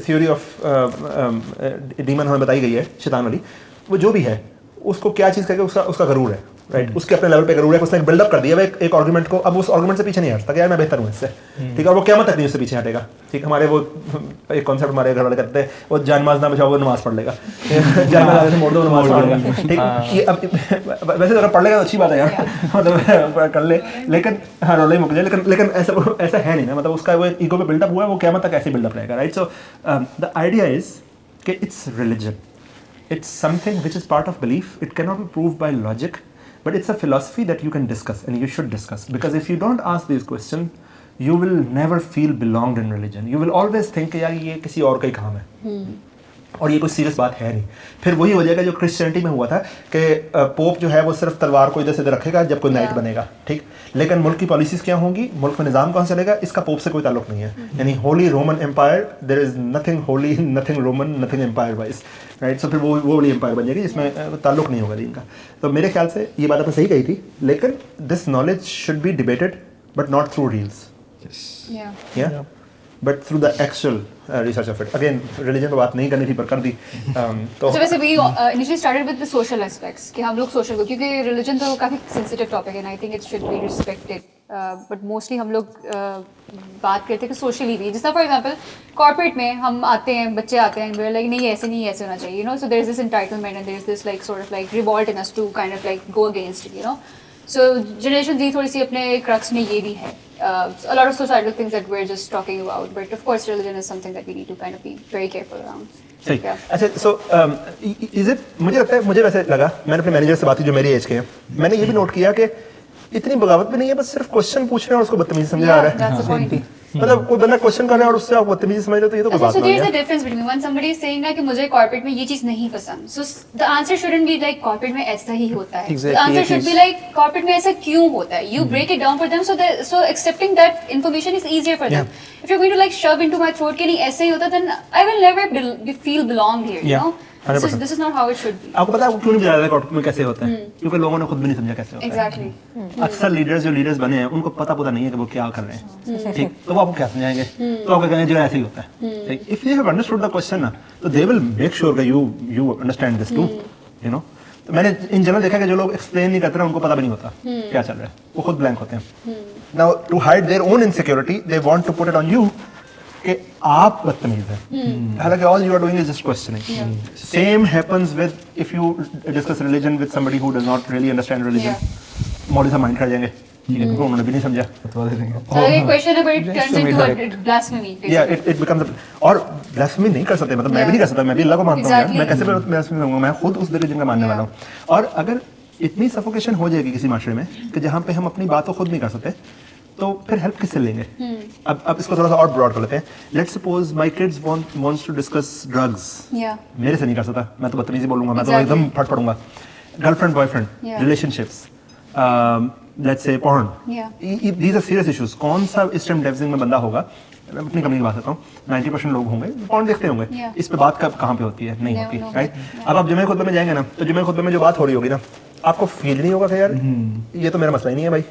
थ्योरी ऑफ डीमन हमें बताई गई है, शैतान वाली, वो जो भी है उसको क्या चीज़ करके उसका गरूर है, राइट, उसके अपने लेवल पे गरूर है, उसने एक बिल्डअप कर दिया है एक आर्गुमेंट को, अब उस आर्गुमेंट से पीछे नहीं हटता कि यार मैं बेहतर हूँ इससे, ठीक है, और वो क़यामत तक नहीं उससे पीछे हटेगा, ठीक। हमारे वो एक कॉन्सेप्ट हमारे घर वाले करते हैं, वो जानमाज ना बचाओ वो नमाज पढ़ लेगा, जानमाज से मोड़ दो नमाज पढ़ लेगा, ठीक। ये अब वैसे अगर पढ़ लेगा तो अच्छी बात है यार, मतलब कर ले, लेकिन हाँ रोले मुक जाए, लेकिन ऐसा है नहीं ना, मतलब उसका वो ईगो पे बिल्डअप हुआ है, वो क़यामत तक ऐसे बिल्डअप रहेगा, right. So the idea is कि it's religion, it's something which is part of belief, it cannot be proved by logic, but it's a philosophy that you can discuss and you should discuss, because if you don't ask these questions you will never feel belonged in religion, you will always think कि यार ये किसी और का ही काम है, और ये कोई सीरियस बात है नहीं। फिर वही हो जाएगा जो क्रिश्चियनिटी में हुआ था कि पोप जो है वो सिर्फ तलवार को इधर से इधर रखेगा जब कोई नाइट बनेगा, ठीक। लेकिन मुल्क की पॉलिसीज क्या होंगी, मुल्क में निज़ाम कहाँ चलेगा, इसका पोप से कोई ताल्लुक नहीं है। यानी holy Roman empire, there is nothing holy, nothing Roman, nothing empire wise, right. So फिर वो वाली एम्पायर बन जाएगी जिसमें ताल्लुक नहीं होगा दीन का। तो मेरे ख्याल से ये बात आपने सही कही थी, लेकिन this knowledge should be debated but not through reels, Yeah. But through the actual research of it. Again religion पे बात नहीं करनी थी पर कर दी। तो So वैसे we initially started with the social aspects कि हम लोग social को, क्योंकि religion तो काफ़ी sensitive topic है and I think it should be respected. But mostly हम लोग बात करते हैं कि socially भी, जिस तरह for example corporate में हम आते हैं, बच्चे आते हैं, we're like नहीं ऐसे नहीं, ऐसे होना चाहिए, you know, so there's this entitlement and there's this like sort of like revolt in us to kind of like go against it, you know. So generation Z थोड़ी सी अपने crux में ये भी है. A lot of societal things that we're just talking about, but of course religion is something that we need to kind of be very careful around. सही। Yeah. अच्छा, so is it, मुझे लगता है, मुझे वैसे लगा, मैंने अपने मैनेजर से बात की जो मेरी एज के हैं, मैंने ये भी नोट किया कि इतनी बगावत भी नहीं है, बस सिर्फ क्वेश्चन पूछ रहे हैं और उसको बदतमीजी समझा आ Yeah, रहा that's the point. है। मतलब कोई बंदा क्वेश्चन कर रहा है और उससे आप बदतमीजी समझ रहे हो, तो ये तो कोई अच्छा, बात so नहीं there's a है। difference between when somebody is saying ना कि मुझे corporate में ये चीज़ नहीं पसंद, so the answer shouldn't be like corporate में ऐसा ही होता है. Exactly, The answer it should is. be like corporate में ऐसा क्यों होता है. You break it down for them, so accepting that information is easier for them. If you're going to like shove into my throat कि नहीं ऐसे ही होता, then I will never feel belonged here. You Yeah, know, 100%. this is not how it should be. आपको पता है वो क्यों नहीं बताया था कॉर्पोरेट में कैसे होता है? क्योंकि लोगों ने खुद भी नहीं समझा कैसे होता है। Exactly. अक्सर लीडर्स जो लीडर्स बने हैं उनको पता नहीं है कि वो क्या कर रहे हैं, ठीक। तो वो आपको क्या समझाएंगे, तो आपको कहेंगे जो ऐसे ही होता है। If you have understood the question ना, तो they will make sure that you understand this too, you know. तो मैंने इन जनरल देखा कि जो लोग एक्सप्लेन नहीं करते ना, उनको पता भी नहीं होता क्या चल रहा है, वो खुद ब्लैंक होते हैं। Now to hide their own insecurity they want to put it on you कि आप बदतमीज हैं, हालांकि all you are doing is just questioning. Same happens with if you discuss religion with somebody who does not really understand religion, maulvi sahab mind कर जाएंगे, ठीक है, क्योंकि उन्होंने भी नहीं समझा। बता दे देंगे। So a question about it turns into a blasphemy. Basically. Yeah, it becomes और ब्लास्फेमी नहीं कर सकते, मतलब मैं भी नहीं कर सकता, मैं भी अल्लाह को मानता हूँ यार, मैं कैसे ब्लास्फेमी करूँगा, मैं खुद उस रिलीजन का मानने वाला हूँ। और अगर इतनी सफोकेशन हो जाएगी किसी माशरे में कि जहाँ पे हम अपनी बात को खुद नहीं कर सकते, तो फिर हेल्प किससे लेंगे? अब इसको थोड़ा सा और ब्रॉड कर लेते हैं। Let's suppose my kids wants to discuss drugs, Yeah. मेरे से नहीं कर सकता, मैं तो बदतमीजी बोलूंगा, मैं तो Exactly. एकदम फट पड़ूंगा। Girlfriend boyfriend Yeah. Relationships, let's say porn, Yeah. these are serious issues। कौन सा इस टाइम डेविजिंग में बंदा होगा, मैं अपनी कंपनी की बात करता हूँ, 90% लोग होंगे porn देखते होंगे, Yeah. इस पे बात कब कहाँ पे होती है, नहीं No, होती, no, राइट। yeah. अब आप जुमे खुतबे में जाएंगे ना, तो जुमे खुतबे में जो बात हो रही होगी ना, आपको फील नहीं होगा कि यार ये तो मेरा मसला ही नहीं है भाई,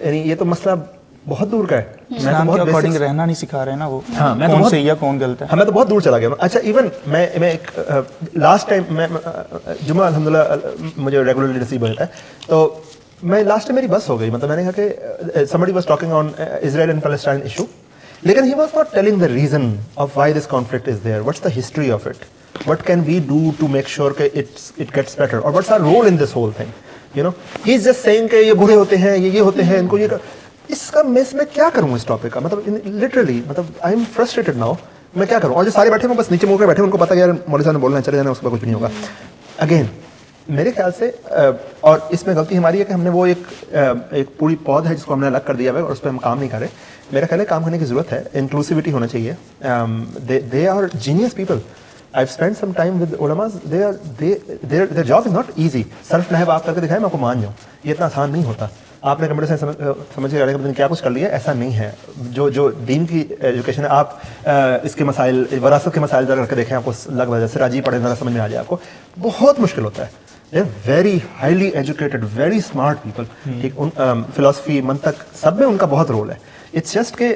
यानी ये तो मसला बहुत दूर का है, मैं तो इस्लाम के बहुत अकॉर्डिंग basics- रहना नहीं सिखा रहे हैं ना वो, हाँ, मैं तो कौन बहुत- सही है कौन गलत है। हाँ, मैं तो बहुत दूर चला गया। अच्छा, इवन मैं एक लास्ट टाइम मैं जुम्मा अल्हम्दुलिल्लाह मुझे रेगुलरली नसीब होता है, तो मैं लास्ट टाइम मेरी बस हो गई, मतलब मैंने कहा कि somebody was talking on Israel and Palestine issue, लेकिन he was not telling the reason of why this conflict is there, what's the history of it, what can we do to make sure कि it gets better, or what's our role in this whole thing, you know, he's just saying कि ये बुरे होते हैं, ये होते हैं, इनको ये इसका मैं क्या करूँ इस टॉपिक का, मतलब लिटरली, मतलब आई एम फ्रस्ट्रेटेड नाउ, मैं क्या करूँ। और जो सारे बैठे हैं बस नीचे मुँह के बैठे हैं, उनको पता है यार मौलवी साहब ने बोलना है, चले जाना, उसका कुछ भी नहीं होगा। अगेन मेरे ख्याल से और इसमें गलती हमारी है कि हमने वो एक पूरी पौध है जिसको हमने अलग कर दिया है और उस पर हम काम नहीं कर रहे। मेरा ख्याल है काम करने की ज़रूरत है, इंक्लूसिविटी होना चाहिए। They are genius people, I've spent some time with ulamas, their job is not easy। सर्फ नहब आप करके दिखाएं, मैं आपको मान जाऊँ, ये इतना आसान नहीं होता। आपने कंप्यूटर साइंस समझ के पता नहीं क्या कुछ कर लिया, ऐसा नहीं है। जो दीन की एजुकेशन है, आप इसके मसाइल, वरासत के मसाइल जरा करके देखें, आपको लगभग जैसे राजी पढ़े ज़रा समझ में आ जाए, आपको बहुत मुश्किल होता है। They are very highly educated, very smart people, ठीक। फिलोसफी, मंतक, सब में उनका बहुत रोल है। इट्स जस्ट कि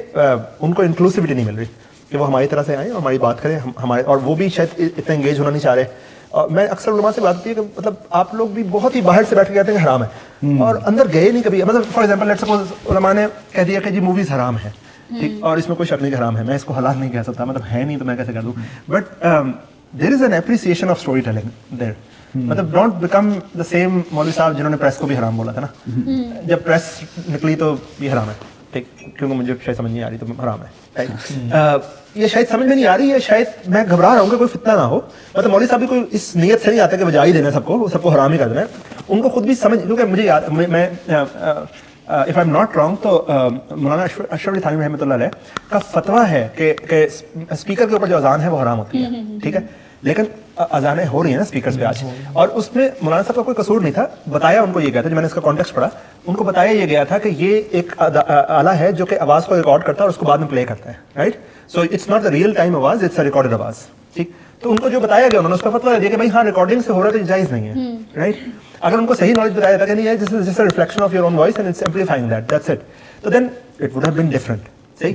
उनको इंक्लूसिविटी नहीं मिल रही कि वो हमारी तरह से आए और हमारी बात करें, हमारे, और वो भी शायद इतना एंगेज होना नहीं चाह रहे। और मैं अक्सर उलमा से बात होती है कि मतलब आप लोग भी बहुत ही बाहर से बैठ के कहते हैं कि हराम है और अंदर गए नहीं कभी। मतलब फॉर एग्जांपल लेट्स सपोज उलमा ने कह दिया कि जी मूवीज हराम है, ठीक, और इसमें कोई शक नहीं कि हराम है, मैं इसको हलाल नहीं कह सकता, मतलब है नहीं तो मैं कैसे कह दूँ। But there is an appreciation of story telling there. मतलब don't become the same maulvi sahab जिन्होंने प्रेस को भी हराम बोला था ना, जब प्रेस निकली तो ये हराम है, ठीक, क्योंकि मुझे शायद समझ नहीं आ रही तो हराम है, राइट। ये शायद समझ में नहीं आ रही है, शायद मैं घबरा रहा हूँ कि कोई फितना ना हो। मतलब मौलवी साहब भी कोई इस नीयत से नहीं आता कि बजा ही देना सबको हराम ही कर देना है। उनको खुद भी समझ, क्योंकि मुझे याद, मैं if I am not wrong तो मौलाना अशरफ अली थानवी रहमतुल्लाह अलैह का फतवा है कि स्पीकर के ऊपर जो अजान है वो हराम होती है, ठीक है। लेकिन अजानें हो रही हैं ना स्पीकर्स पे आज, और उसमें मौलाना साहब का कोई कसूर नहीं था। बताया उनको ये गया था, जब मैंने इसका कॉन्टेक्स्ट पढ़ा, उनको बताया ये गया था कि ये एक आला है जो कि आवाज़ को रिकॉर्ड करता है और उसको बाद में प्ले करता है, right. So it's not the real time आवाज़, इट्स अ रिकॉर्डेड आवाज़, ठीक। तो उनको जो बताया गया उन्होंने उसका फतवा दिया कि भाई हाँ रिकॉर्डिंग से हो रहा है तो जायज़ नहीं है, राइट। अगर उनको सही नॉलेज बताया जाता कि नहीं है this is just a reflection of your own voice and it's amplifying that's it, तो then it would have been different, सही।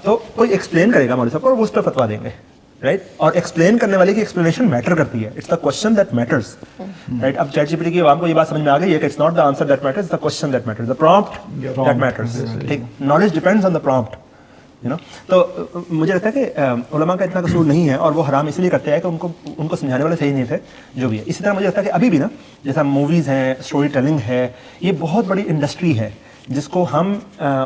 तो कोई एक्सप्लेन करेगा मौलवी साहब को और वो उस पर फतवा देंगे, राइट। और एक्सप्लेन करने वाले की एक्सप्लेनेशन मैटर करती है, it's the question that matters, right. अब ChatGPT की आवाम को ये बात समझ में आ गई है कि it's not the answer that matters, the question that matters, the prompt that matters, ठीक। Knowledge depends on the prompt, you know. तो मुझे लगता है कि उलमा का इतना कसूर नहीं है, और वो हराम इसलिए करते हैं कि उनको समझाने वाले सही नहीं थे, जो भी है। इसी तरह मुझे लगता है कि अभी भी ना, जैसा मूवीज़ हैं, स्टोरी टेलिंग है, ये बहुत बड़ी इंडस्ट्री है जिसको हम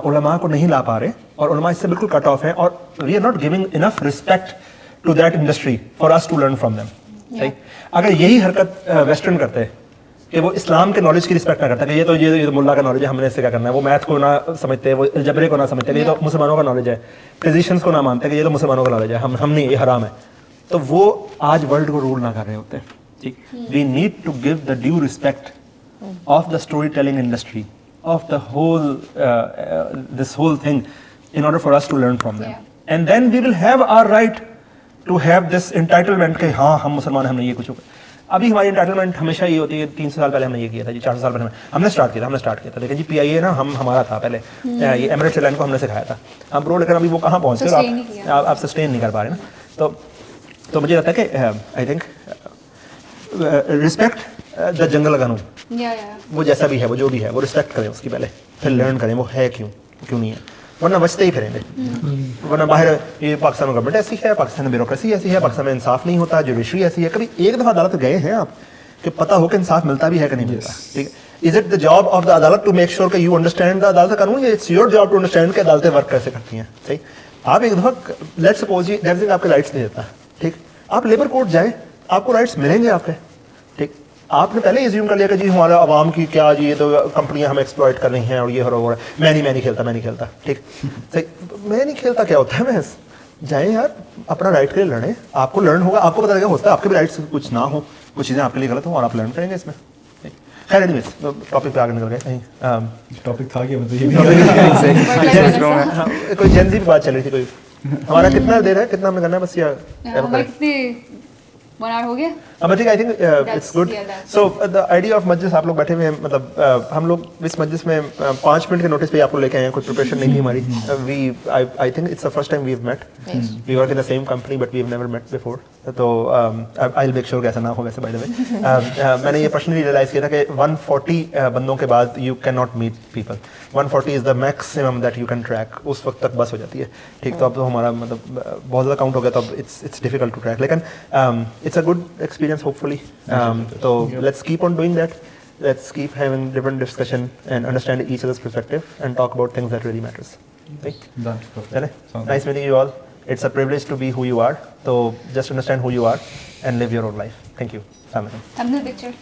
उलमा को नहीं ला पा रहे, और उलमा इससे बिल्कुल कट ऑफ है, और we are not giving enough respect to that industry for us to learn from them, सही। अगर यही हरकत वेस्टर्न करते हैं कि वो इस्लाम के नॉलेज की रिस्पेक्ट ना करता, कि ये तो मुल्ला का नॉलेज है, हमने इससे क्या करना है, वो मैथ को ना समझते, वो अलजबरे को ना समझते कि ये तो मुसलमानों का नॉलेज है, फिजिशियंस को ना मानते कि ये तो मुसलमानों का नॉलेज है, हम नहीं, ये हराम है, तो वो आज वर्ल्ड को रूल ना कर रहे होते, ठीक। We need to give the due respect of the story telling industry, of the whole this whole thing, in order for us to learn from them, and then we will have our right to have this entitlement कि हाँ हम मुसलमान, हमने ये कुछ होगा। अभी हमारी एंटाइटलमेंट हमेशा ये होती है, 300 साल पहले हमने ये किया था जी, 400 साल पहले हमने स्टार्ट किया था, लेकिन जी PIA ना हमारा था पहले, ये एमिरेट्स एयरलाइन को हमने सिखाया था हम प्रो, लेकिन अभी वो कहाँ पहुँच गए, आप सस्टेन नहीं कर पा रहे ना। तो मुझे लगता है कि I think respect the jungle कानून, वो जैसा भी है, वो जो भी है, वो रिस्पेक्ट करें उसकी पहले, फिर लर्न करें वो है क्यों नहीं है, वरना बचते ही फिरेंगे। वरना बाहर ये पाकिस्तान में गवर्नमेंट ऐसी है, पाकिस्तान में ब्यूरोक्रेसी ऐसी है, पाकिस्तान में इंसाफ नहीं होता, जुडिशरी ऐसी है। कभी एक दफ़ा अदालत गए हैं आप कि पता हो कि इंसाफ मिलता भी है कि नहीं मिलता, ठीक है। Is it the job of the adalat to make sure कि you understand the adalat kanoon, या it's your job to understand कि अदालतें वर्क कैसे करती हैं, सही। आप एक दफ़ा लेट्स सपोज जी डेवजिंग आपके राइट्स नहीं देता, ठीक, आप लेबर कोर्ट जाएँ, आपको राइट्स मिलेंगे आपके, ठीक। आपने पहले एज्यूम कर लिया कि जी हमारा आवाम की क्या जी, ये तो कंपनियां हमें एक्सप्लॉइट कर रही हैं और ये हो रहा है, मैं नहीं खेलता, ठीक। मैं नहीं खेलता क्या होता है, मैं जाएं यार अपना राइट के लिए लड़ें, आपको लर्न होगा, आपको पता लगेगा होता है आपके भी राइट्स कुछ ना हो, कुछ चीज़ें आपके लिए गलत हो, और आप लर्न करेंगे इसमें। खैर एनीवेज टॉपिक पे आगे निकल गए कहीं, टॉपिक था क्या, मतलब ये कोई जेन ज़ी की बात चल रही थी, कोई हमारा कितना देर है, कितना हमें करना है बस, या One hour हो गया? ठीक, I think it's good. So the idea of मजलिस, आप लोग बैठे हुए हैं, मतलब हम लोग इस मजलिस में 5 मिनट के नोटिस पे आपको लेके आए हैं, कोई प्रिपरेशन नहीं थी हमारी। I think it's the first time we have met, we work in the same company but we have never met before, तो आई विल मेक श्योर कि ऐसा ना हो। वैसे बाय द वे मैंने ये पर्सनली रियलाइज किया था कि 140 बंदों के बाद you can not meet people, 140 is the maximum that you can track, उस वक्त तक बस हो जाती है, ठीक। तो अब तो हमारा मतलब बहुत ज़्यादा काउंट हो गया, तो अब इट्स डिफिकल्ट टू ट्रैक, लेकिन it's a good experience hopefully, so let's keep on doing that, let's keep having different discussion and understand each other's perspective and talk about things that really matters, right? Nice meeting you all, it's a privilege to be who you are, so just understand who you are and live your own life. Thank you. Assalamu alaikum. Thumbnail picture.